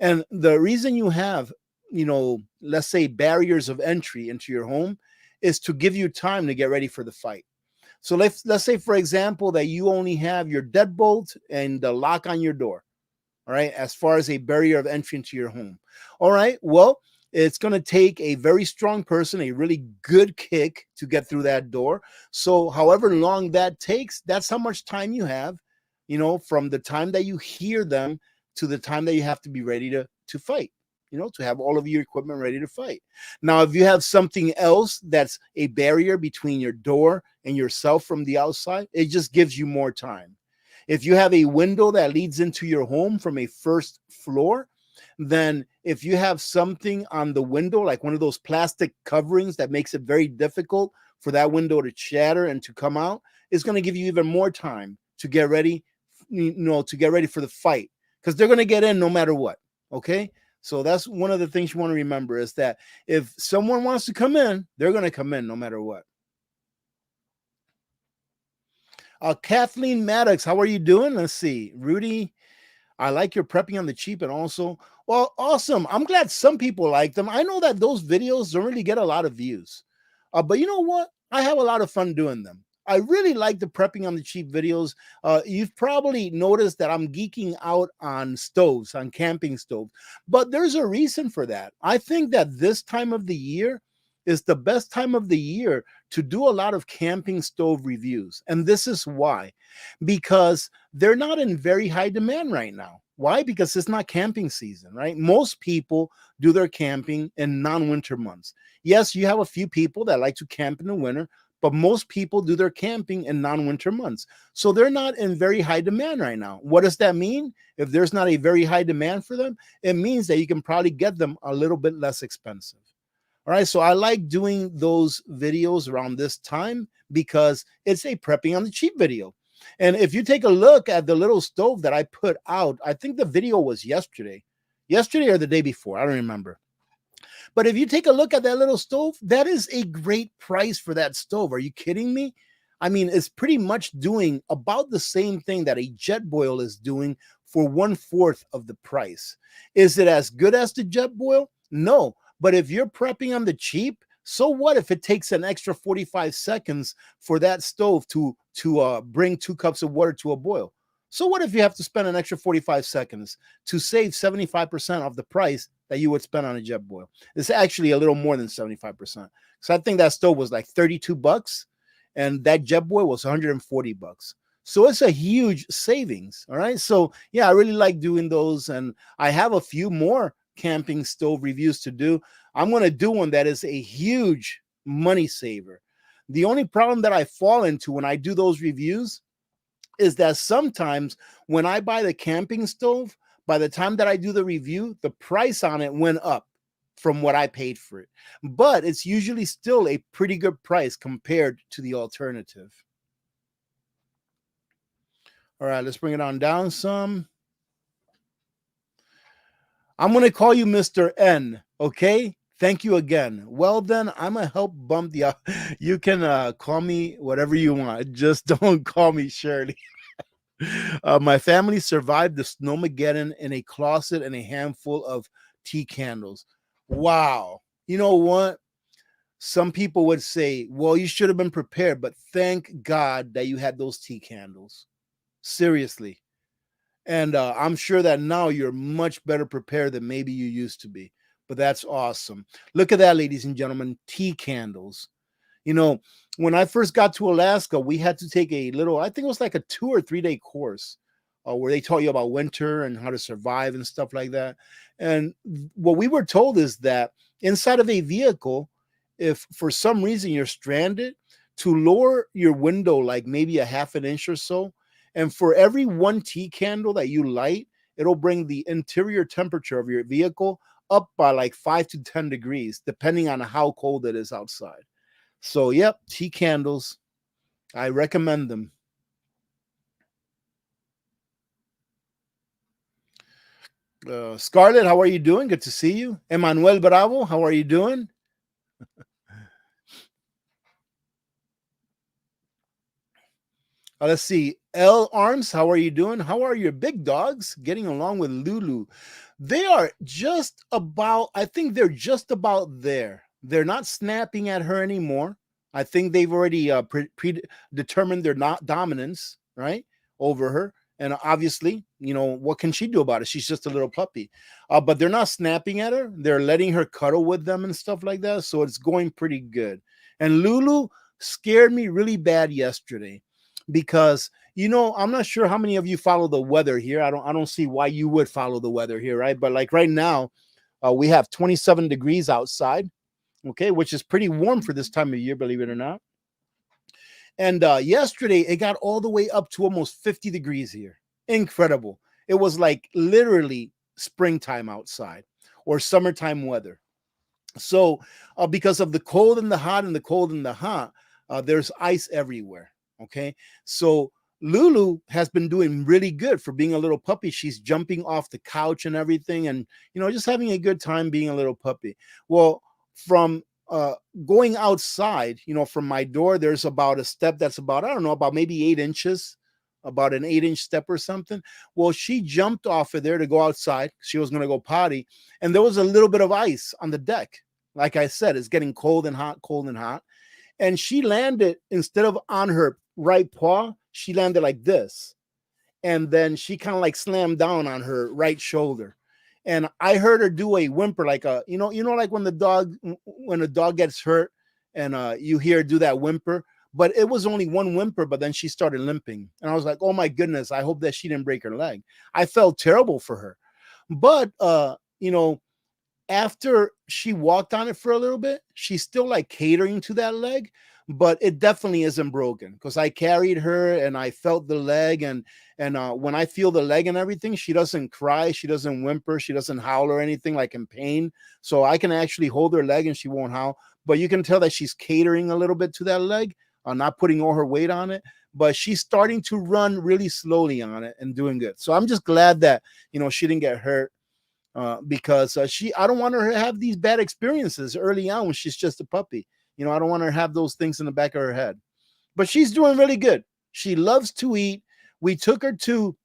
And the reason you have, let's say barriers of entry into your home is to give you time to get ready for the fight. So let's say, for example, that you only have your deadbolt and the lock on your door. All right, as far as a barrier of entry into your home. All right, well, it's going to take a very strong person, a really good kick to get through that door. So however long that takes, that's how much time you have, from the time that you hear them to the time that you have to be ready to fight, to have all of your equipment ready to fight. Now, if you have something else that's a barrier between your door and yourself from the outside, it just gives you more time. If you have a window that leads into your home from a first floor, then if you have something on the window, like one of those plastic coverings that makes it very difficult for that window to shatter and to come out, it's going to give you even more time to get ready, to get ready for the fight, because they're going to get in no matter what. Okay. So that's one of the things you want to remember, is that if someone wants to come in, they're going to come in no matter what. Kathleen Maddox, how are you doing? Let's see. Rudy, I like your prepping on the cheap, and also, well, awesome. I'm glad some people like them. I know that those videos don't really get a lot of views, but you know what? I have a lot of fun doing them. I really like the prepping on the cheap videos. You've probably noticed that I'm geeking out on stoves, on camping stoves, but there's a reason for that. I think that this time of the year is the best time of the year to do a lot of camping stove reviews. And this is why, because they're not in very high demand right now. Why? Because it's not camping season, right? Most people do their camping in non-winter months. Yes, you have a few people that like to camp in the winter, but most people do their camping in non-winter months. So they're not in very high demand right now. What does that mean? If there's not a very high demand for them, it means that you can probably get them a little bit less expensive. All right, so I like doing those videos around this time because it's a prepping on the cheap video. And if you take a look at the little stove that I put out, I think the video was yesterday or the day before, I don't remember. But if you take a look at that little stove, that is a great price for that stove. Are you kidding me? I mean, it's pretty much doing about the same thing that a jet boil is doing for 1/4 of the price. Is it as good as the jet boil? No. But if you're prepping on the cheap, so what if it takes an extra 45 seconds for that stove to bring 2 cups of water to a boil? So what if you have to spend an extra 45 seconds to save 75% of the price that you would spend on a jet boil? It's actually a little more than 75%. So I think that stove was like 32 bucks and that jet boil was 140 bucks. So it's a huge savings. All right. So yeah, I really like doing those. And I have a few more camping stove reviews to do. I'm going to do one that is a huge money saver. The only problem that I fall into when I do those reviews is that sometimes when I buy the camping stove, by the time that I do the review, the price on it went up from what I paid for it. But it's usually still a pretty good price compared to the alternative. All right, let's bring it on down some. I'm going to call you Mr. N, okay? Thank you again. Well, then, I'm going to help bump the... You can call me whatever you want. Just don't call me Shirley. My family survived the snowmageddon in a closet and a handful of tea candles. Wow. You know what? Some people would say, well, you should have been prepared, but thank God that you had those tea candles. Seriously. And I'm sure that now you're much better prepared than maybe you used to be. But that's awesome. Look at that, ladies and gentlemen, tea candles. You know, when I first got to Alaska, we had to take a little, I think it was like a 2 or 3 day course where they taught you about winter and how to survive and stuff like that. And what we were told is that inside of a vehicle, if for some reason you're stranded, to lower your window like maybe a half an inch or so. And for every one tea candle that you light, it'll bring the interior temperature of your vehicle up by like 5 to 10 degrees, depending on how cold it is outside. So, yep, tea candles. I recommend them. Scarlett, how are you doing? Good to see you. Emmanuel Bravo, how are you doing? Let's see. L Arms, how are you doing? How are your big dogs getting along with Lulu? They are just about, I think they're just about there. They're not snapping at her anymore. I think they've already predetermined their not dominance, right, over her. And obviously, you know, what can she do about it? She's just a little puppy. But they're not snapping at her. They're letting her cuddle with them and stuff like that. So it's going pretty good. And Lulu scared me really bad yesterday because you know, I'm not sure how many of you follow the weather here. I don't see why you would follow the weather here, right? But like right now, we have 27 degrees outside, okay, which is pretty warm for this time of year, believe it or not. And yesterday it got all the way up to almost 50 degrees here. Incredible. It was like literally springtime outside or summertime weather. So, because of the cold and the hot and the cold and the hot, there's ice everywhere. Okay. So, Lulu has been doing really good for being a little puppy. She's jumping off the couch and everything and, you know, just having a good time being a little puppy. Well, from going outside, you know, from my door, there's about a step that's about, I don't know, about maybe 8 inches, about an 8 inch step or something. Well, she jumped off of there to go outside. She was going to go potty. And there was a little bit of ice on the deck. Like I said, it's getting cold and hot, cold and hot. And she landed, instead of on her right paw, she landed like this. And then she kind of like slammed down on her right shoulder. and I heard her do a whimper, like a like when a dog gets hurt, and you hear her do that whimper. But it was only one whimper, but then she started limping, and I was like, oh my goodness, I hope that she didn't break her leg. I felt terrible for her, but after she walked on it for a little bit, she's still like catering to that leg, but it definitely isn't broken because I carried her and I felt the leg, and when I feel the leg and everything, she doesn't cry, she doesn't whimper, she doesn't howl or anything like in pain. So I can actually hold her leg and she won't howl, but you can tell that she's catering a little bit to that leg, not putting all her weight on it. But she's starting to run really slowly on it and doing good. So I'm just glad that she didn't get hurt, because I don't want her to have these bad experiences early on when she's just a puppy. I don't want her to have those things in the back of her head. But she's doing really good. She loves to eat. We took her to,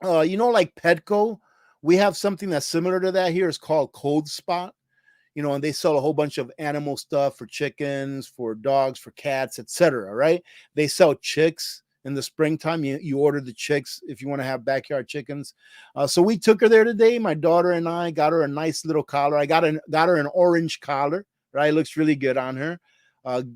like Petco. We have something that's similar to that here. It's called Cold Spot. And they sell a whole bunch of animal stuff for chickens, for dogs, for cats, etc. Right? They sell chicks in the springtime. You order the chicks if you want to have backyard chickens. So we took her there today. My daughter and I got her a nice little collar. I got her an orange collar. Right, looks really good on her.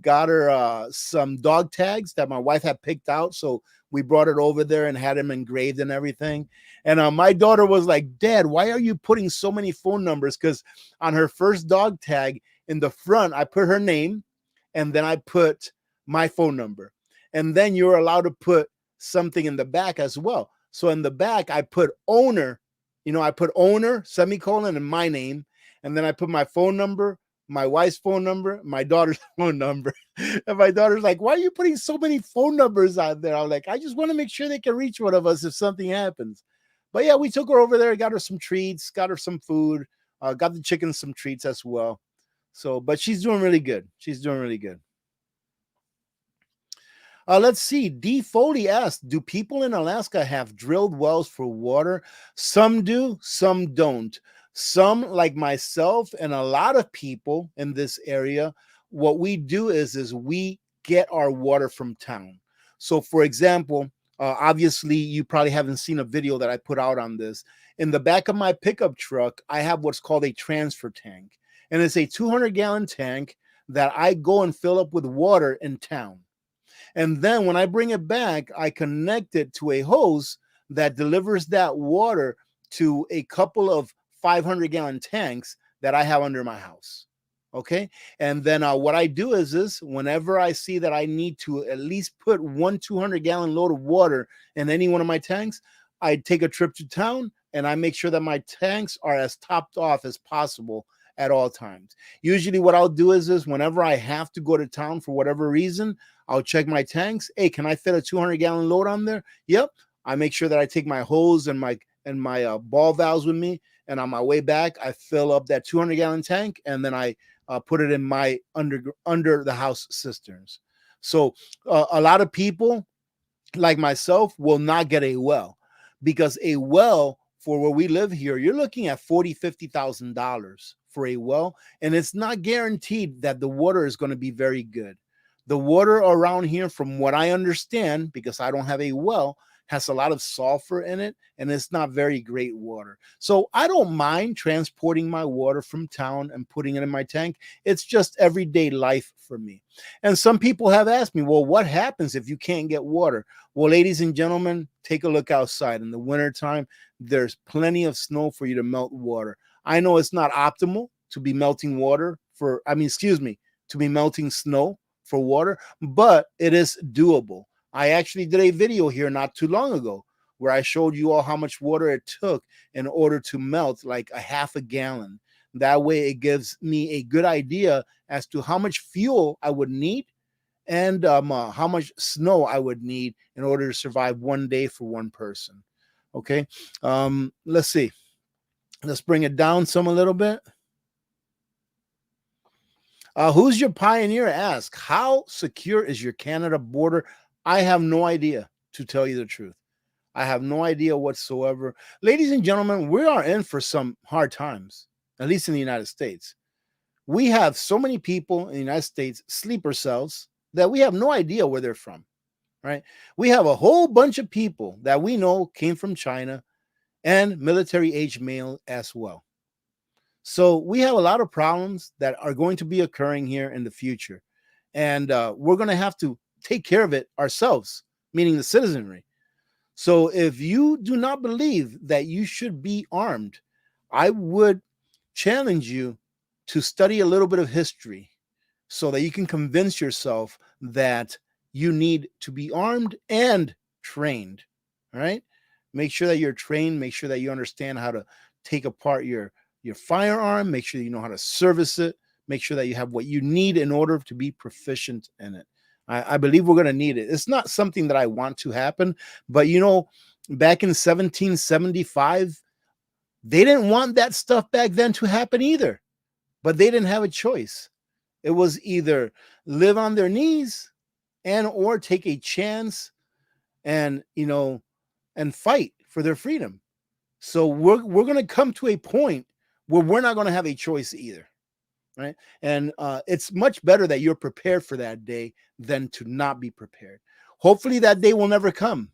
Got her some dog tags that my wife had picked out. So we brought it over there and had them engraved and everything. And my daughter was like, Dad, why are you putting so many phone numbers? Because on her first dog tag in the front, I put her name and then I put my phone number. And then you're allowed to put something in the back as well. So in the back, I put owner, I put owner, semicolon, and my name. And then I put my phone number, my wife's phone number, my daughter's phone number. And my daughter's like, why are you putting so many phone numbers out there? I'm like, I just want to make sure they can reach one of us if something happens. But yeah, we took her over there, got her some treats, got her some food, got the chickens some treats as well. So, but she's doing really good. She's doing really good. Let's see. D. Foley asked, do people in Alaska have drilled wells for water? Some do, some don't. Some, like myself and a lot of people in this area, what we do is we get our water from town. So, for example, obviously, you probably haven't seen a video that I put out on this. In the back of my pickup truck, I have what's called a transfer tank. And it's a 200-gallon tank that I go and fill up with water in town. And then when I bring it back, I connect it to a hose that delivers that water to a couple of 500-gallon tanks that I have under my house. Okay. And then what I do is whenever I see that I need to at least put one 200-gallon load of water in any one of my tanks, I take a trip to town and I make sure that my tanks are as topped off as possible at all times. Usually what I'll do is whenever I have to go to town for whatever reason, I'll check my tanks. Hey, can I fit a 200-gallon load on there? Yep. I make sure that I take my hose and my ball valves with me. And on my way back, I fill up that 200-gallon tank and then I put it in my under the house cisterns. So a lot of people like myself will not get a well, because a well for where we live here, you're looking at $40,000-$50,000 for a well, and it's not guaranteed that the water is going to be very good. The water around here, from what I understand, because I don't have a well, has a lot of sulfur in it, and it's not very great water. So I don't mind transporting my water from town and putting it in my tank. It's just everyday life for me. And some people have asked me, well, what happens if you can't get water? Well, ladies and gentlemen, take a look outside. In the wintertime, there's plenty of snow for you to melt water. I know it's not optimal to be melting water to be melting snow for water, but it is doable. I actually did a video here not too long ago where I showed you all how much water it took in order to melt like a half a gallon. That way it gives me a good idea as to how much fuel I would need and how much snow I would need in order to survive one day for one person. Okay, let's see. Let's bring it down a little bit. Who's your pioneer? Ask, how secure is your Canada border? I have no idea, to tell you the truth. I have no idea whatsoever. Ladies and gentlemen, we are in for some hard times, at least in the United States. We have so many people in the United States, sleeper cells, that we have no idea where they're from, right? We have a whole bunch of people that we know came from China, and military age male as well. So we have a lot of problems that are going to be occurring here in the future. And we're going to have to take care of it ourselves, meaning the citizenry. So if you do not believe that you should be armed, I would challenge you to study a little bit of history so that you can convince yourself that you need to be armed and trained. All right. Make sure that you're trained, make sure that you understand how to take apart your firearm, make sure you know how to service it, make sure that you have what you need in order to be proficient in it. I believe we're going to need it. It's not something that I want to happen, but back in 1775, they didn't want that stuff back then to happen either, but they didn't have a choice. It was either live on their knees and or take a chance and and fight for their freedom. So we're going to come to a point where we're not going to have a choice either, right? And it's much better that you're prepared for that day than to not be prepared. Hopefully that day will never come,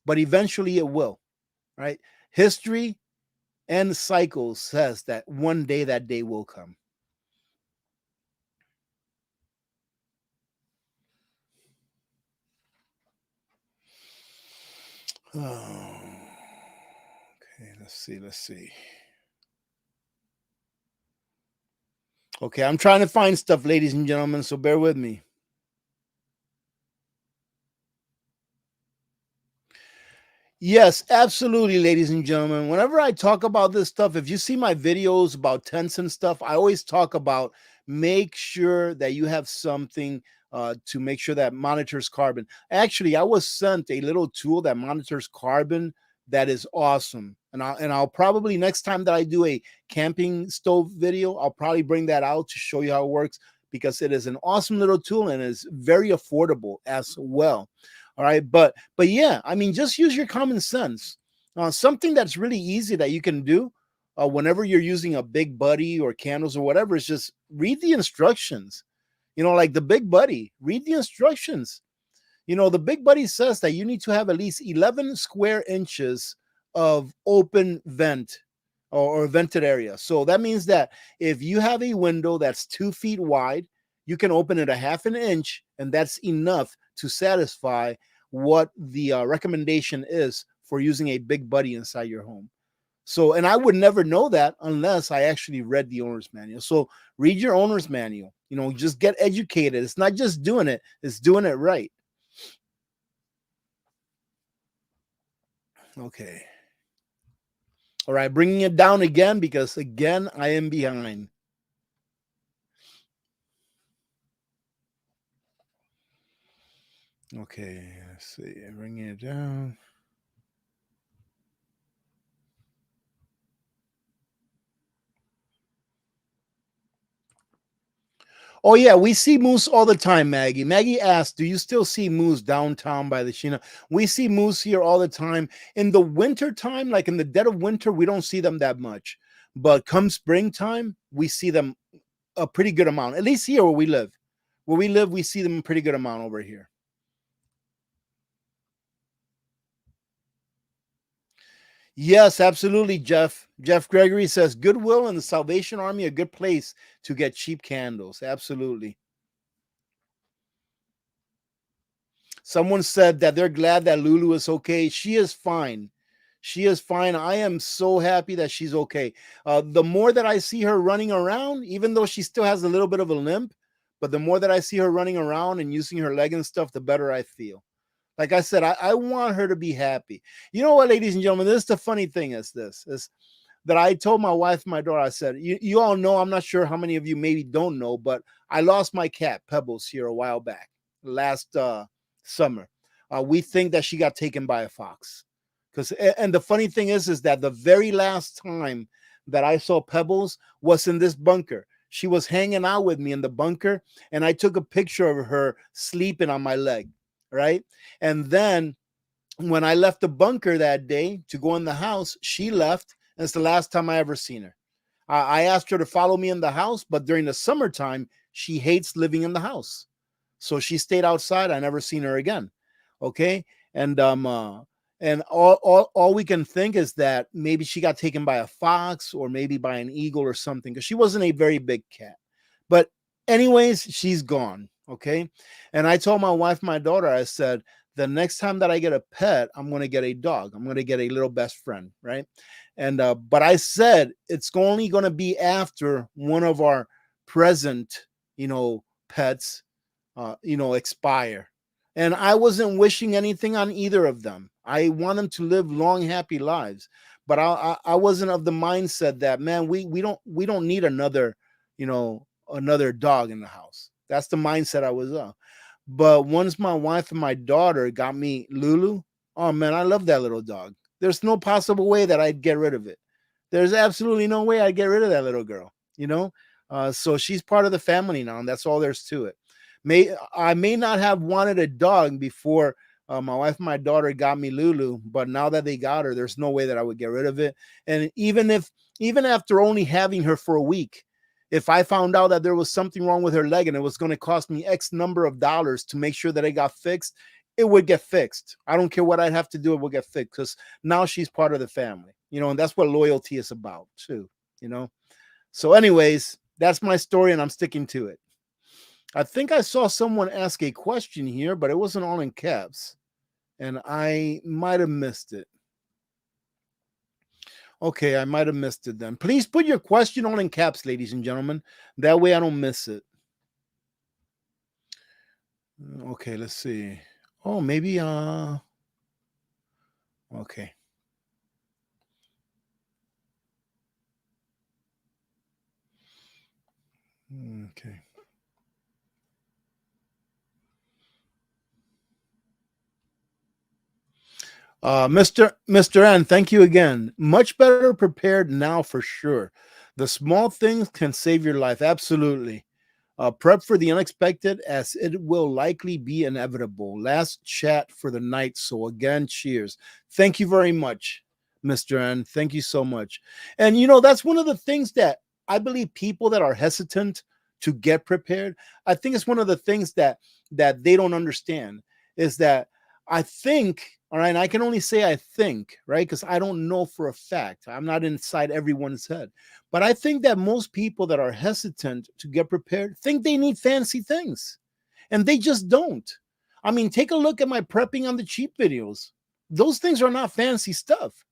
but eventually it will, right? History and cycles says that one day that day will come. Oh, okay, let's see. Okay, I'm trying to find stuff, ladies and gentlemen, so bear with me. Yes, absolutely, ladies and gentlemen. Whenever I talk about this stuff, if you see my videos about tents and stuff, I always talk about make sure that you have something to make sure that monitors carbon. Actually, I was sent a little tool that monitors carbon that is awesome. And I'll probably next time that I do a camping stove video, I'll probably bring that out to show you how it works because it is an awesome little tool and is very affordable as well. All right, but yeah, I mean, just use your common sense. Something that's really easy that you can do whenever you're using a big buddy or candles or whatever is just read the instructions. Like the big buddy, read the instructions. The big buddy says that you need to have at least 11 square inches of open vent or vented area. So that means that if you have a window that's 2 feet wide, you can open it a half an inch, and that's enough to satisfy what the recommendation is for using a big buddy inside your home. So, and I would never know that unless I actually read the owner's manual. So read your owner's manual, just get educated. It's not just doing it, it's doing it right. Okay. All right, bringing it down again because again, I am behind. Okay, let's see, bringing it down. Oh yeah, we see moose all the time, Maggie. Maggie asked, "Do you still see moose downtown by the Sheena?" We see moose here all the time. In the winter time, like in the dead of winter, we don't see them that much. But come springtime, we see them a pretty good amount. At least here where we live. Where we live, we see them a pretty good amount over here. Yes, absolutely, Jeff. Jeff Gregory says Goodwill and the Salvation Army a good place to get cheap candles. Absolutely. Someone said that they're glad that Lulu is okay. She is fine. She is fine. I am so happy that she's okay. The more that I see her running around, even though she still has a little bit of a limp, but the more that I see her running around and using her leg and stuff, the better I feel. Like I said, I want her to be happy. You know what, ladies and gentlemen, this is the funny thing is that I told my wife and my daughter, I said, you all know, I'm not sure how many of you maybe don't know, but I lost my cat, Pebbles, here a while back, last summer. We think that she got taken by a fox. And the funny thing is that the very last time that I saw Pebbles was in this bunker. She was hanging out with me in the bunker, and I took a picture of her sleeping on my leg, right? And then when I left the bunker that day to go in the house, she left, and it's the last time I ever seen her. I asked her to follow me in the house, but during the summertime, she hates living in the house. So she stayed outside. I never seen her again. Okay. And And all we can think is that maybe she got taken by a fox or maybe by an eagle or something, because she wasn't a very big cat. But anyways, she's gone. Okay. And I told my wife, my daughter, I said, the next time that I get a pet, I'm going to get a dog. I'm going to get a little best friend. Right. And, but I said, it's only going to be after one of our present, pets, expire. And I wasn't wishing anything on either of them. I want them to live long, happy lives. But I wasn't of the mindset that, man, we don't need another dog in the house. That's the mindset I was of. But once my wife and my daughter got me Lulu, oh man, I love that little dog. There's no possible way that I'd get rid of it. There's absolutely no way I'd get rid of that little girl, So she's part of the family now, and that's all there's to it. I may not have wanted a dog before my wife and my daughter got me Lulu, but now that they got her, there's no way that I would get rid of it. And even after only having her for a week, if I found out that there was something wrong with her leg and it was going to cost me X number of dollars to make sure that it got fixed, it would get fixed. I don't care what I'd have to do, it will get fixed, because now she's part of the family, and that's what loyalty is about too. So anyways, that's my story and I'm sticking to it. I think I saw someone ask a question here, but it wasn't all in caps, and I might have missed it. Okay, I might have missed it then. Please put your question all in caps, ladies and gentlemen. That way I don't miss it. Okay, let's see. Oh, maybe okay. Okay. Mr. N, thank you again. Much better prepared now for sure. The small things can save your life. Absolutely. Prep for the unexpected, as it will likely be inevitable. Last chat for the night. So again, cheers. Thank you very much, Mr. N. Thank you so much. And that's one of the things that I believe people that are hesitant to get prepared, I think it's one of the things that they don't understand, is that I think, all right, and I can only say I think, right? Because I don't know for a fact. I'm not inside everyone's head. But I think that most people that are hesitant to get prepared think they need fancy things, and they just don't. I mean, take a look at my prepping on the cheap videos. Those things are not fancy stuff.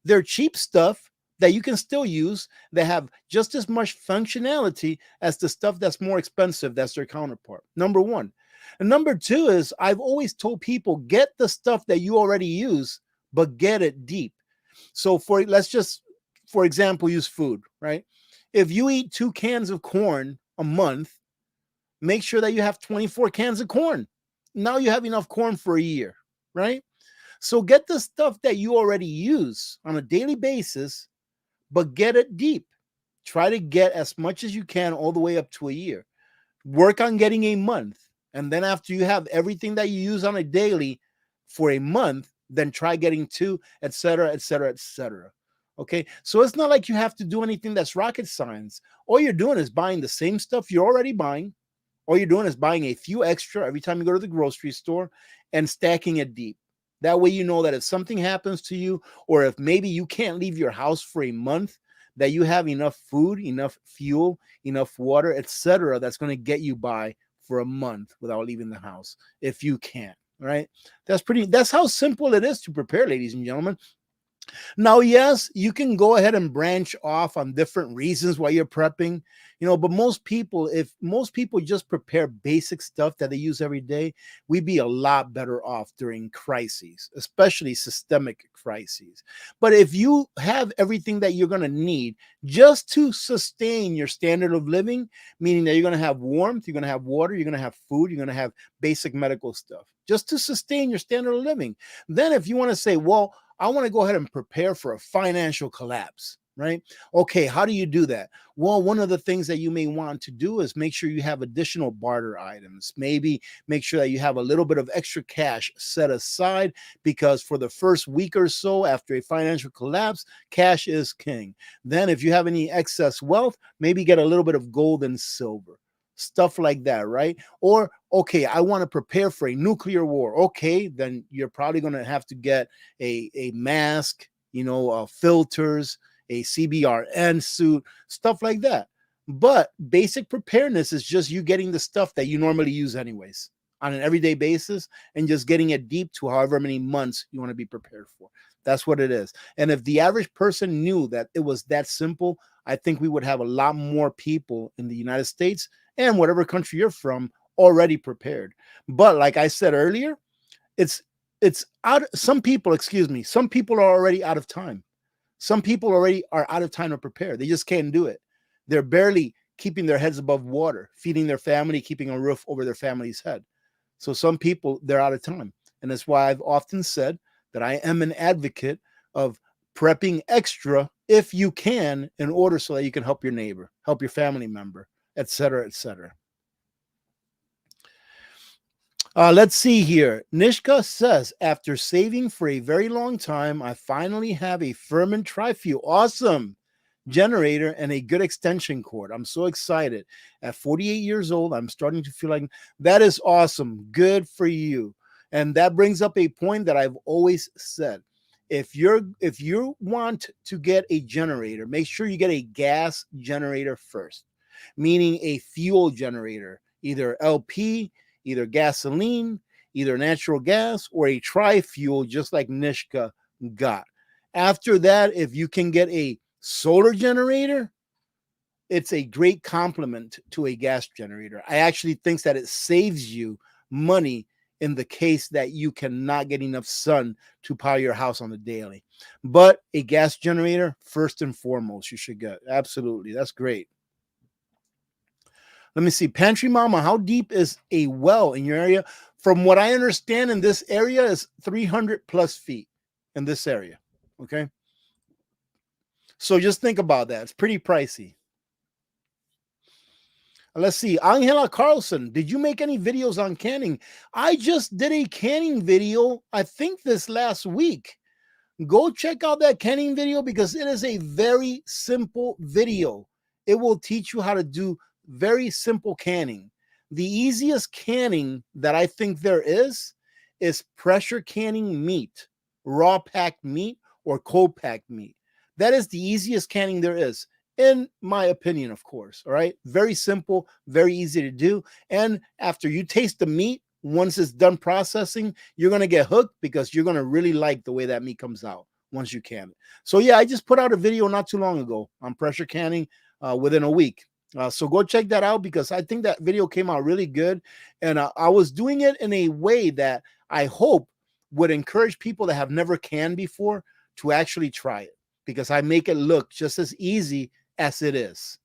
They're cheap stuff that you can still use, that have just as much functionality as the stuff that's more expensive, that's their counterpart. Number one. And number two is, I've always told people, get the stuff that you already use, but get it deep. So let's just, for example, use food, right? If you eat 2 cans of corn a month, make sure that you have 24 cans of corn. Now you have enough corn for a year, right? So get the stuff that you already use on a daily basis, but get it deep. Try to get as much as you can all the way up to a year. Work on getting a month. And then after you have everything that you use on a daily for a month, then try getting 2, etc., etc., etc. Okay. So it's not like you have to do anything that's rocket science. All you're doing is buying the same stuff you're already buying. All you're doing is buying a few extra every time you go to the grocery store and stacking it deep. That way, you know that if something happens to you, or if maybe you can't leave your house for a month, that you have enough food, enough fuel, enough water, etc., that's going to get you by for a month without leaving the house, if you can. Right? That's how simple it is to prepare, ladies and gentlemen. Now, yes, you can go ahead and branch off on different reasons why you're prepping, but if most people just prepare basic stuff that they use every day, we'd be a lot better off during crises, especially systemic crises. But if you have everything that you're going to need just to sustain your standard of living, meaning that you're going to have warmth, you're going to have water, you're going to have food, you're going to have basic medical stuff, just to sustain your standard of living. Then if you want to say, well, I want to go ahead and prepare for a financial collapse, right? Okay, how do you do that? Well, one of the things that you may want to do is make sure you have additional barter items. Maybe make sure that you have a little bit of extra cash set aside, because for the first week or so after a financial collapse, cash is king. Then if you have any excess wealth, maybe get a little bit of gold and silver. stuff like that, right? Or, okay, I want to prepare for a nuclear war. Okay, then you're probably going to have to get a mask, filters, a CBRN suit, stuff like that. But basic preparedness is just you getting the stuff that you normally use anyways on an everyday basis and just getting it deep to however many months you want to be prepared for. That's what it is. And if the average person knew that it was that simple, I think we would have a lot more people in the United States and whatever country you're from already prepared. But like I said earlier, it's out. Some people, excuse me, some people are already out of time. Some people already are out of time to prepare. They just can't do it. They're barely keeping their heads above water, feeding their family, keeping a roof over their family's head. So some people, they're out of time. And that's why I've often said that I am an advocate of prepping extra if you can in order so that you can help your neighbor, help your family member, et cetera, et cetera. Let's see here. Nishka says, after saving for a very long time, I finally have a Furman tri-fuel. Awesome. Generator and a good extension cord. I'm so excited. At 48 years old, I'm starting to feel like that is awesome. Good for you. And that brings up a point that I've always said. If you want to get a generator, make sure you get a gas generator first, meaning a fuel generator, either LP, either gasoline, either natural gas, or a tri-fuel, just like Nishka got. After that, if you can get a solar generator, it's a great complement to a gas generator. I actually think that it saves you money in the case that you cannot get enough sun to power your house on the daily. But a gas generator, first and foremost, you should get. Absolutely. That's great. Let me see. Pantry Mama, how deep is a well in your area? From what I understand, in this area is 300 plus feet in this area. Okay. So just think about that. It's pretty pricey. Let's see. Angela Carlson, did you make any videos on canning? I just did a canning video, I think this last week. Go check out that canning video because it is a very simple video. It will teach you how to do very simple canning. The easiest canning that I think there is pressure canning meat, raw packed meat or cold packed meat. That is the easiest canning there is, in my opinion, of course. All right. Very simple, very easy to do. And after you taste the meat, once it's done processing, you're going to get hooked because you're going to really like the way that meat comes out once you can it. So, yeah, I just put out a video not too long ago on pressure canning within a week. So go check that out because I think that video came out really good. And I was doing it in a way that I hope would encourage people that have never canned before to actually try it because I make it look just as easy as it is.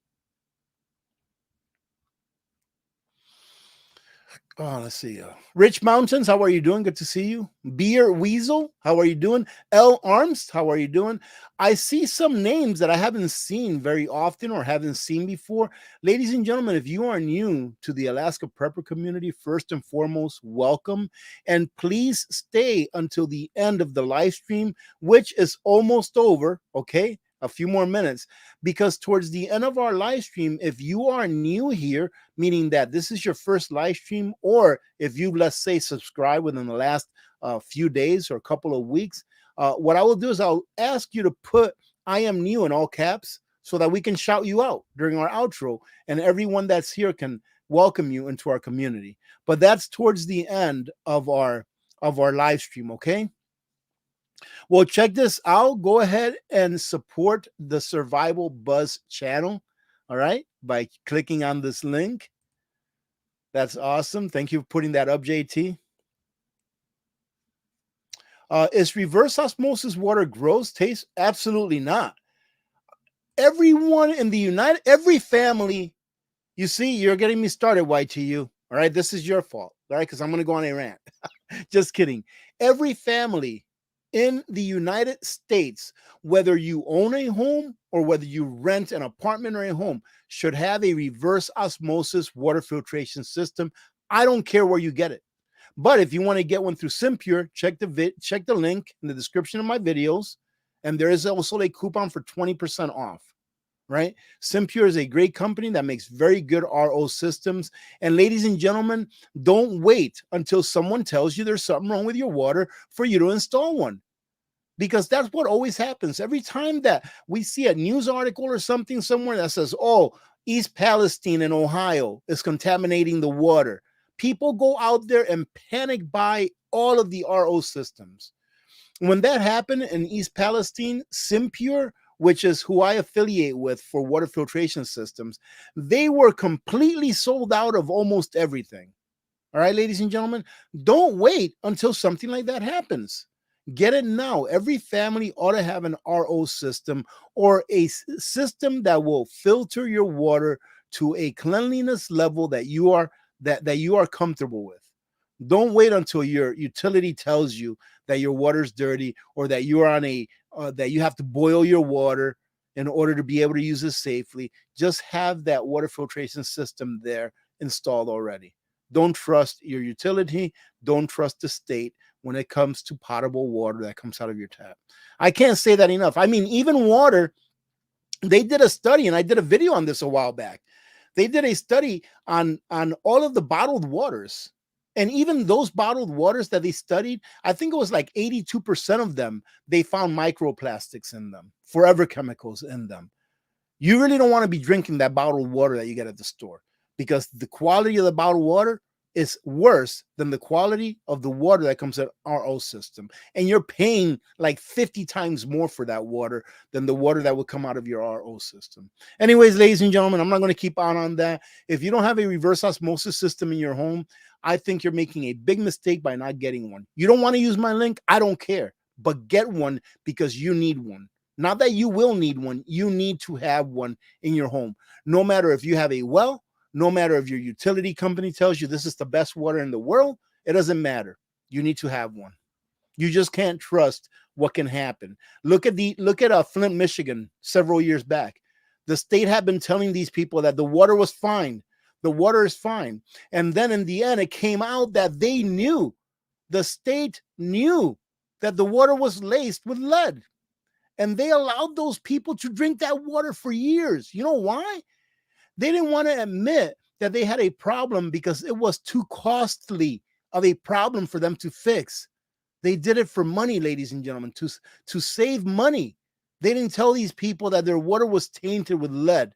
Oh, let's see. Rich Mountains, how are you doing? Good to see you. Beer Weasel, how are you doing? L Arms, how are you doing? I see some names that I haven't seen very often or haven't seen before. Ladies and gentlemen, if you are new to the Alaska Prepper community, first and foremost, welcome. And please stay until the end of the live stream, which is almost over, okay? A few more minutes, because towards the end of our live stream, if you are new here, meaning that this is your first live stream, or if you, let's say, subscribe within the last few days or a couple of weeks, what I will do is I'll ask you to put "I am new" in all caps so that we can shout you out during our outro, and everyone that's here can welcome you into our community. But that's towards the end of our live stream, okay? Well, check this out. Go ahead and support the Survival Buzz channel, all right, by clicking on this link. That's awesome. Thank you for putting that up, JT. Is reverse osmosis water gross taste? Absolutely not. Everyone in the every family, you see, you're getting me started, YTU. All right, this is your fault, all right, because I'm going to go on a rant. Just kidding. Every family in the United States, whether you own a home or whether you rent an apartment or a home, should have a reverse osmosis water filtration system. I don't care where you get it. But if you want to get one through Simpure, check the link in the description of my videos. And there is also a coupon for 20% off. right? Simpure is a great company that makes very good RO systems. And ladies and gentlemen, don't wait until someone tells you there's something wrong with your water for you to install one, because that's what always happens. Every time that we see a news article or something somewhere that says, oh, East Palestine in Ohio is contaminating the water, people go out there and panic buy all of the RO systems. When that happened in East Palestine, Simpure, which is who I affiliate with for water filtration systems, they were completely sold out of almost everything. All right, ladies and gentlemen, don't wait until something like that happens. Get it now. Every family ought to have an RO system, or a system that will filter your water to a cleanliness level that you are comfortable with. Don't wait until your utility tells you that your water's dirty, or that you're on a that you have to boil your water in order to be able to use it safely. Just have that water filtration system there installed already. Don't trust your utility. Don't trust the state when it comes to potable water that comes out of your tap. I can't say that enough. I mean, even water, they did a study, and I did a video on this a while back. They did a study on all of the bottled waters. And even those bottled waters that they studied, I think it was like 82% of them, they found microplastics in them, forever chemicals in them. You really don't want to be drinking that bottled water that you get at the store, because the quality of the bottled water is worse than the quality of the water that comes in RO system. And you're paying like 50 times more for that water than the water that would come out of your RO system. Anyways, ladies and gentlemen, I'm not going to keep on that. If you don't have a reverse osmosis system in your home, I think you're making a big mistake by not getting one. You don't want to use my link? I don't care. But get one, because you need one. Not that you will need one, you need to have one in your home. No matter if you have a well, no matter if your utility company tells you this is the best water in the world, it doesn't matter. You need to have one. You just can't trust what can happen. Look at Flint, Michigan several years back. The state had been telling these people that the water was fine. The water is fine. And then in the end, it came out that the state knew that the water was laced with lead. And they allowed those people to drink that water for years. You know why? They didn't want to admit that they had a problem because it was too costly of a problem for them to fix. They did it for money, ladies and gentlemen, to save money. They didn't tell these people that their water was tainted with lead.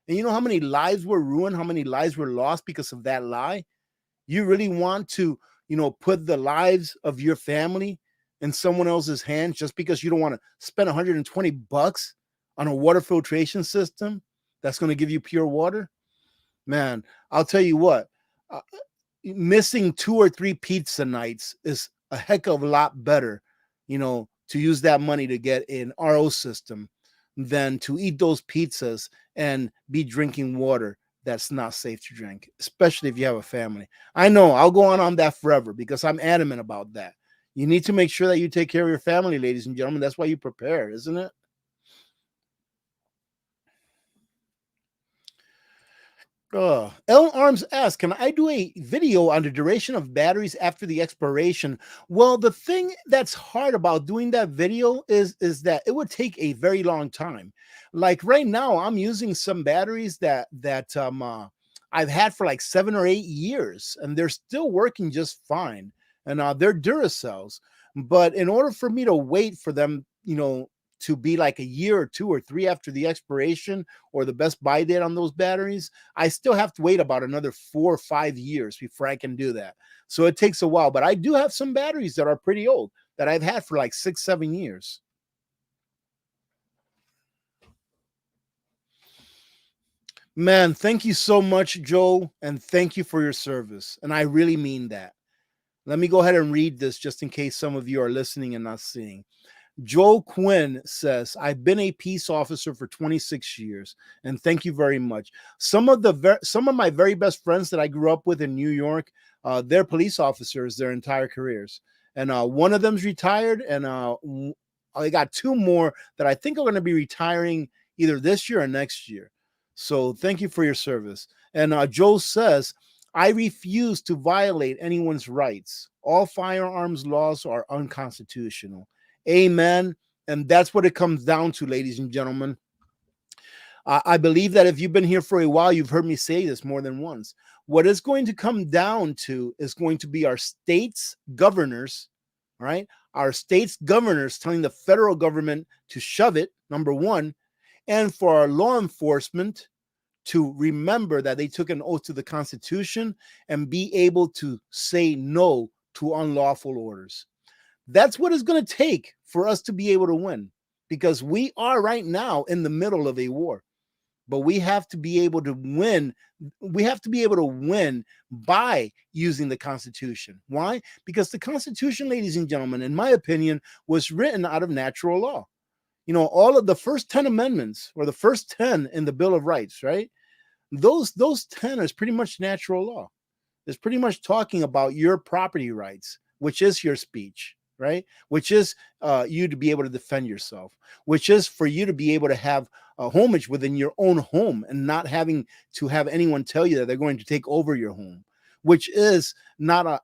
And you know how many lives were ruined, how many lives were lost because of that lie? You really want to, put the lives of your family in someone else's hands just because you don't want to spend $120 on a water filtration system that's going to give you pure water? Man, I'll tell you what, uh, missing 2 or 3 pizza nights is a heck of a lot better, to use that money to get an RO system than to eat those pizzas and be drinking water that's not safe to drink, especially if you have a family. I know I'll go on that forever because I'm adamant about that. You need to make sure that you take care of your family, ladies and gentlemen. That's why you prepare, isn't it? L Arms asks, can I do a video on the duration of batteries after the expiration? Well, the thing that's hard about doing that video is that it would take a very long time. Like right now, I'm using some batteries that I've had for like 7 or 8 years, and they're still working just fine. And they're Duracells. But in order for me to wait for them, to be like a year or 2 or 3 after the expiration or the best buy date on those batteries, I still have to wait about another 4 or 5 years before I can do that. So it takes a while, but I do have some batteries that are pretty old that I've had for like 6, 7 years. Man, thank you so much, Joe, and thank you for your service. And I really mean that. Let me go ahead and read this just in case some of you are listening and not seeing. Joel Quinn says, I've been a peace officer for 26 years, and thank you very much. Some of my very best friends that I grew up with in New York, they're police officers their entire careers. And one of them's retired, and I got 2 more that I think are going to be retiring either this year or next year. So thank you for your service. And Joel says, I refuse to violate anyone's rights. All firearms laws are unconstitutional. Amen. And that's what it comes down to, ladies and gentlemen. I believe that if you've been here for a while, you've heard me say this more than once. What it's going to come down to is going to be our states' governors, right? Our states' governors telling the federal government to shove it, number one, and for our law enforcement to remember that they took an oath to the Constitution and be able to say no to unlawful orders. That's what it's going to take for us to be able to win, because we are right now in the middle of a war. But we have to be able to win. We have to be able to win by using the Constitution. Why? Because the Constitution, ladies and gentlemen, in my opinion, was written out of natural law. You know, all of the first 10 amendments, or the first 10 in the Bill of Rights, right? Those 10 is pretty much natural law. It's pretty much talking about your property rights, which is your speech, right? Which is you to be able to defend yourself, which is for you to be able to have a homage within your own home and not having to have anyone tell you that they're going to take over your home, which is not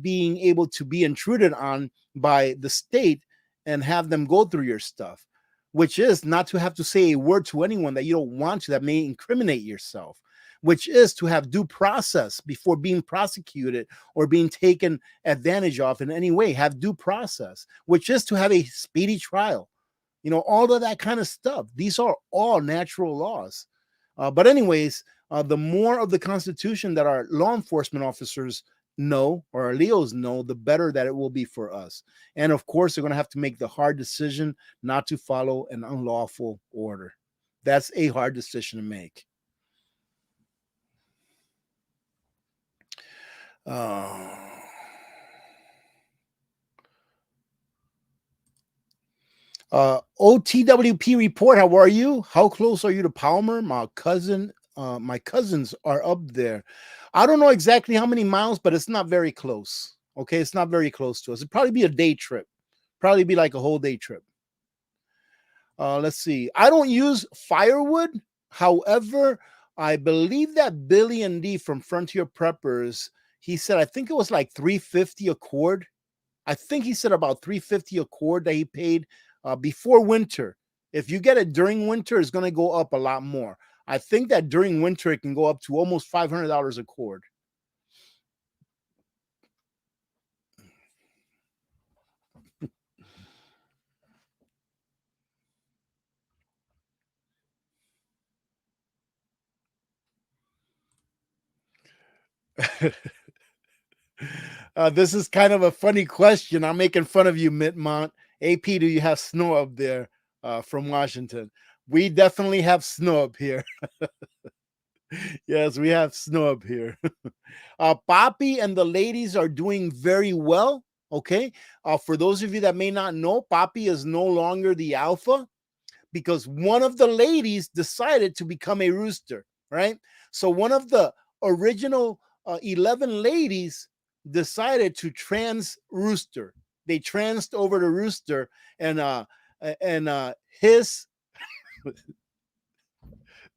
being able to be intruded on by the state and have them go through your stuff, which is not to have to say a word to anyone that you don't want to, that may incriminate yourself, which is to have due process before being prosecuted or being taken advantage of in any way, have due process, which is to have a speedy trial. You know, all of that kind of stuff. These are all natural laws. But anyways, the more of the Constitution that our law enforcement officers know, or our Leos know, the better that it will be for us. And of course, they're going to have to make the hard decision not to follow an unlawful order. That's a hard decision to make. OTWP report. How are you? How close are you to Palmer? My cousins are up there. I don't know exactly how many miles, but it's not very close. Okay, it's not very close to us. It'd probably be a day trip. Probably be like a whole day trip. Let's see. I don't use firewood. However, I believe that Billy and D from Frontier Preppers, he said, I think it was like $350 a cord. I think he said about $350 a cord that he paid before winter. If you get it during winter, it's going to go up a lot more. I think that during winter, it can go up to almost $500 a cord. This is kind of a funny question. I'm making fun of you, Mittmont. AP, do you have snow up there from Washington? We definitely have snow up here. Yes, we have snow up here. Poppy and the ladies are doing very well. Okay. For those of you that may not know, Poppy is no longer the alpha because one of the ladies decided to become a rooster, right? So one of the original 11 ladies decided to trans rooster. They transed over to rooster, and his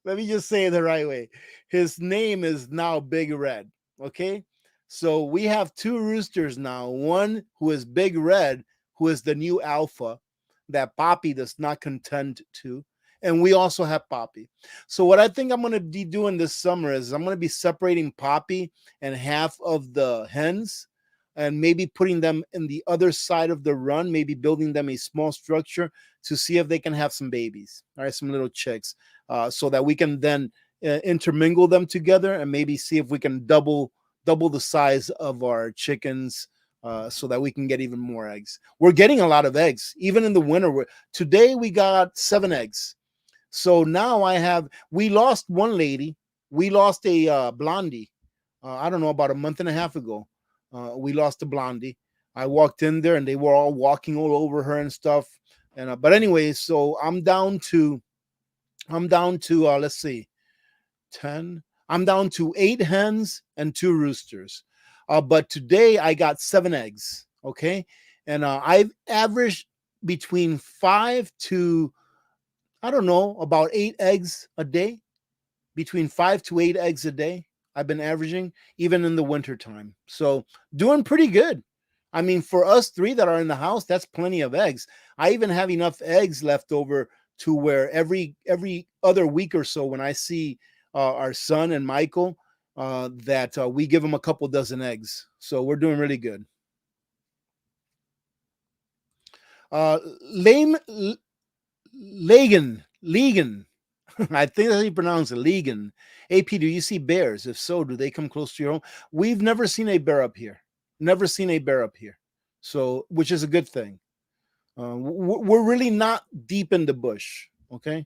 let me just say it the right way. His name is now Big Red. Okay. So we have two roosters now. One who is Big Red, who is the new alpha that Poppy does not contend to. And we also have Poppy. So what I think I'm going to be doing this summer is I'm going to be separating Poppy and half of the hens and maybe putting them in the other side of the run, maybe building them a small structure to see if they can have some babies, all right, some little chicks, so that we can then intermingle them together and maybe see if we can double the size of our chickens, so that we can get even more eggs. We're getting a lot of eggs, even in the winter. Today we got 7 eggs. So now we lost one lady. We lost a blondie. I don't know, about a month and a half ago. We lost a blondie. I walked in there and they were all walking all over her and stuff. And but anyway, so I'm down to let's see, 10. I'm down to 8 hens and 2 roosters. But today I got 7 eggs. Okay, and I've averaged between 5 to, I don't know, about 8 eggs a day. Between 5 to 8 eggs a day I've been averaging, even in the wintertime. So doing pretty good. I mean, for us 3 that are in the house, that's plenty of eggs. I even have enough eggs left over to where every other week or so, when I see our son and Michael, that we give them a couple dozen eggs. So we're doing really good. Lame Legan. I think that's how you pronounce it, Legan. AP, do you see bears? If so, do they come close to your home? We've never seen a bear up here. Never seen a bear up here. So, which is a good thing. We're really not deep in the bush. Okay.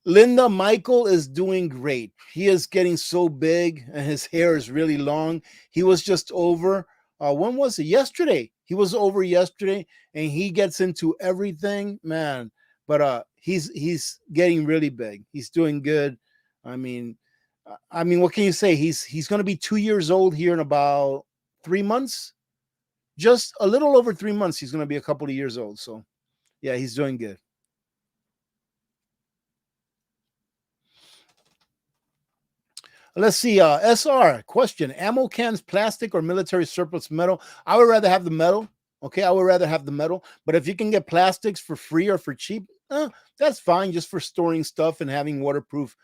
Linda, Michael is doing great. He is getting so big and his hair is really long. He was just over. When was it? Yesterday. He was over yesterday and he gets into everything, man. But he's getting really big. He's doing good. I mean, what can you say? He's going to be 2 years old here in about 3 months. Just a little over 3 months. He's going to be a couple of years old. So, yeah, he's doing good. Let's see. SR question: ammo cans, plastic or military surplus metal? I would rather have the metal. Okay, I would rather have the metal. But if you can get plastics for free or for cheap, that's fine, just for storing stuff and having waterproof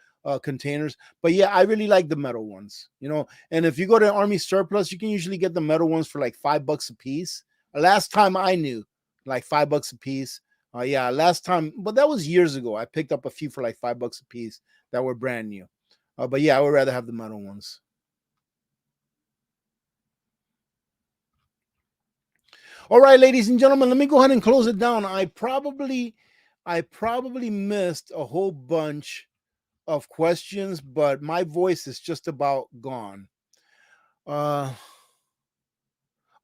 containers. But yeah, I really like the metal ones. And if you go to Army surplus, you can usually get the metal ones for like $5 a piece. Last time I knew, like $5 a piece. Yeah, last time, but that was years ago. I picked up a few for like $5 a piece that were brand new. But yeah, I would rather have the metal ones. All right, ladies and gentlemen, let me go ahead and close it down. I probably missed a whole bunch of questions, but my voice is just about gone.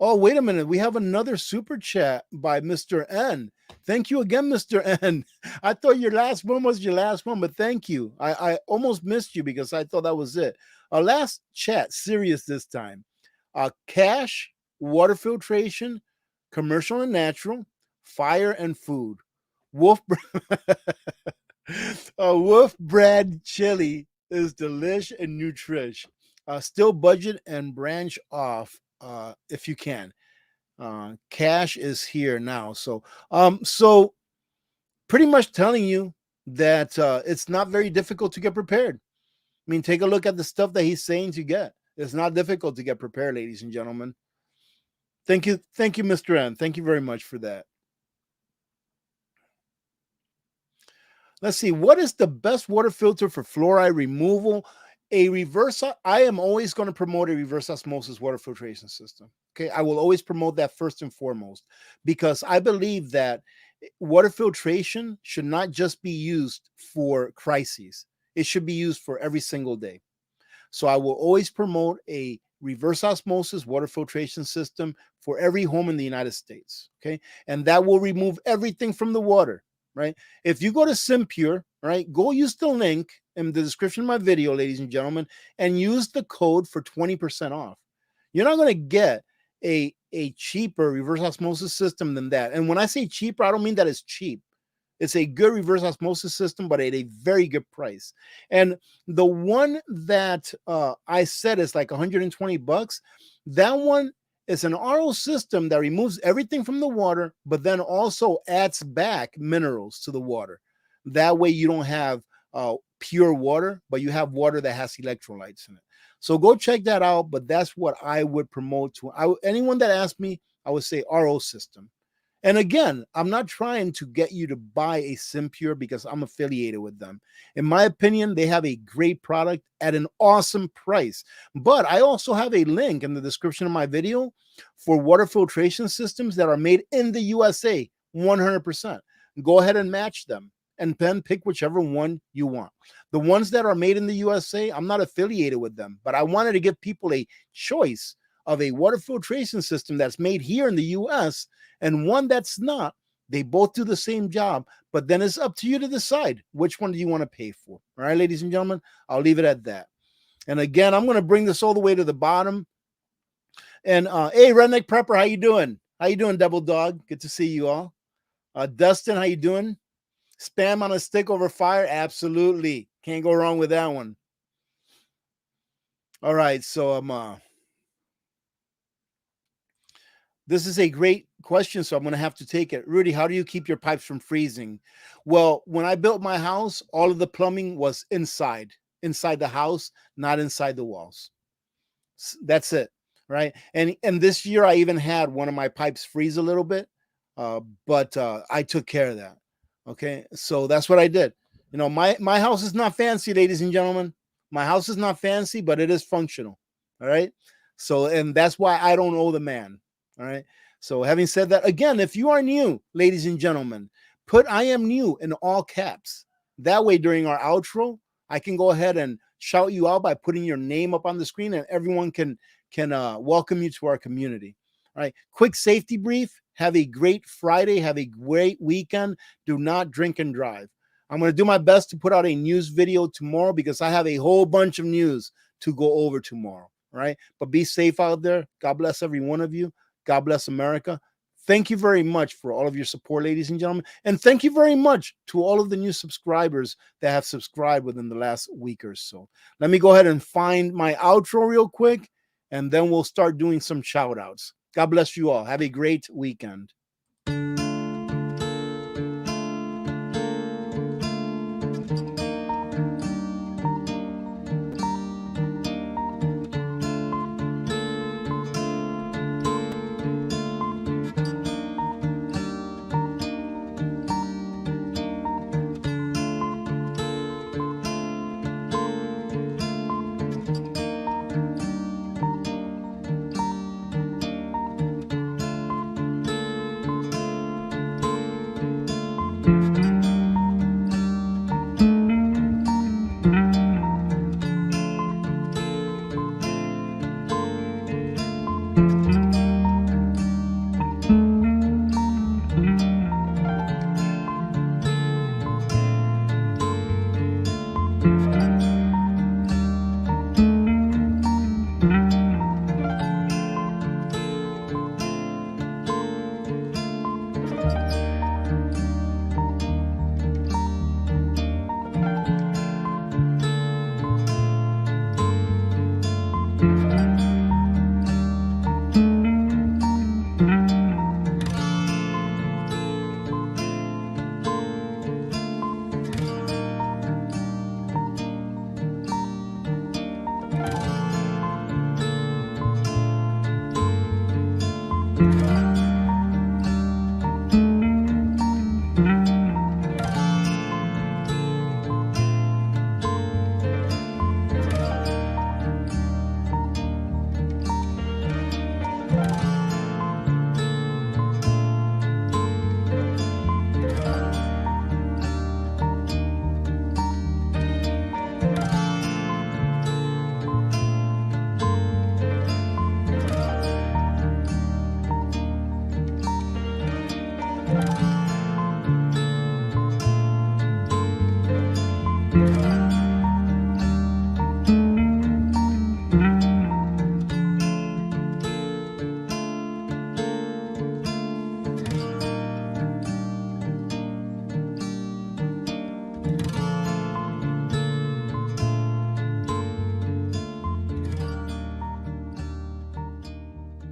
Oh, wait a minute. We have another super chat by Mr. N. Thank you again, Mr. N. I thought your last one was your last one, but thank you. I almost missed you because I thought that was it. Our last chat, serious this time. Cash, water filtration, commercial and natural, fire and food. Wolf, Wolf Brad chili is delish and nutrish. Still budget and branch off if you can. Cash is here now. So pretty much telling you that it's not very difficult to get prepared. I mean, take a look at the stuff that he's saying to get. It's not difficult to get prepared, ladies and gentlemen. Thank you, Mr. N. Thank you very much for that. Let's see. What is the best water filter for fluoride removal? I am always going to promote a reverse osmosis water filtration system. Okay. I will always promote that first and foremost because I believe that water filtration should not just be used for crises. It should be used for every single day. So I will always promote a reverse osmosis water filtration system for every home in the United States. Okay. And that will remove everything from the water, right? If you go to Simpure, right, go use the link in the description of my video, ladies and gentlemen, and use the code for 20% off. You're not going to get a cheaper reverse osmosis system than that. And when I say cheaper, I don't mean that it's cheap. It's a good reverse osmosis system, but at a very good price. And the one that I said is like $120. That one is an RO system that removes everything from the water, but then also adds back minerals to the water. That way you don't have pure water, but you have water that has electrolytes in it. So go check that out. But that's what I would promote to anyone that asks me. I would say RO system. And again, I'm not trying to get you to buy a Simpure because I'm affiliated with them. In my opinion, they have a great product at an awesome price. But I also have a link in the description of my video for water filtration systems that are made in the USA, 100%. Go ahead and match them and then pick whichever one you want. The ones that are made in the USA, I'm not affiliated with them, but I wanted to give people a choice of a water filtration system that's made here in the US and one that's not. They both do the same job, but then it's up to you to decide which one do you want to pay for. All right, ladies and gentlemen, I'll leave it at that. And again, I'm going to bring this all the way to the bottom. And hey, Redneck Prepper, how you doing? How you doing, Double Dog? Good to see you all. Dustin, how you doing? Spam on a stick over fire? Absolutely. Can't go wrong with that one. All right, so this is a great question, so I'm going to have to take it. Rudy, how do you keep your pipes from freezing? Well, when I built my house, all of the plumbing was inside the house, not inside the walls. That's it, right? And this year I even had one of my pipes freeze a little bit, but I took care of that. Okay, so that's what I did. My house is not fancy, ladies and gentlemen. My house is not fancy, but it is functional. All right. So, and that's why I don't owe the man. All right. So, having said that, again, if you are new, ladies and gentlemen, put "I am new" in all caps. That way, during our outro, I can go ahead and shout you out by putting your name up on the screen, and everyone can welcome you to our community. All right. Quick safety brief. Have a great Friday. Have a great weekend. Do not drink and drive. I'm going to do my best to put out a news video tomorrow because I have a whole bunch of news to go over tomorrow. All right. But be safe out there. God bless every one of you. God bless America. Thank you very much for all of your support, ladies and gentlemen. And thank you very much to all of the new subscribers that have subscribed within the last week or so. Let me go ahead and find my outro real quick, and then we'll start doing some shout outs. God bless you all. Have a great weekend.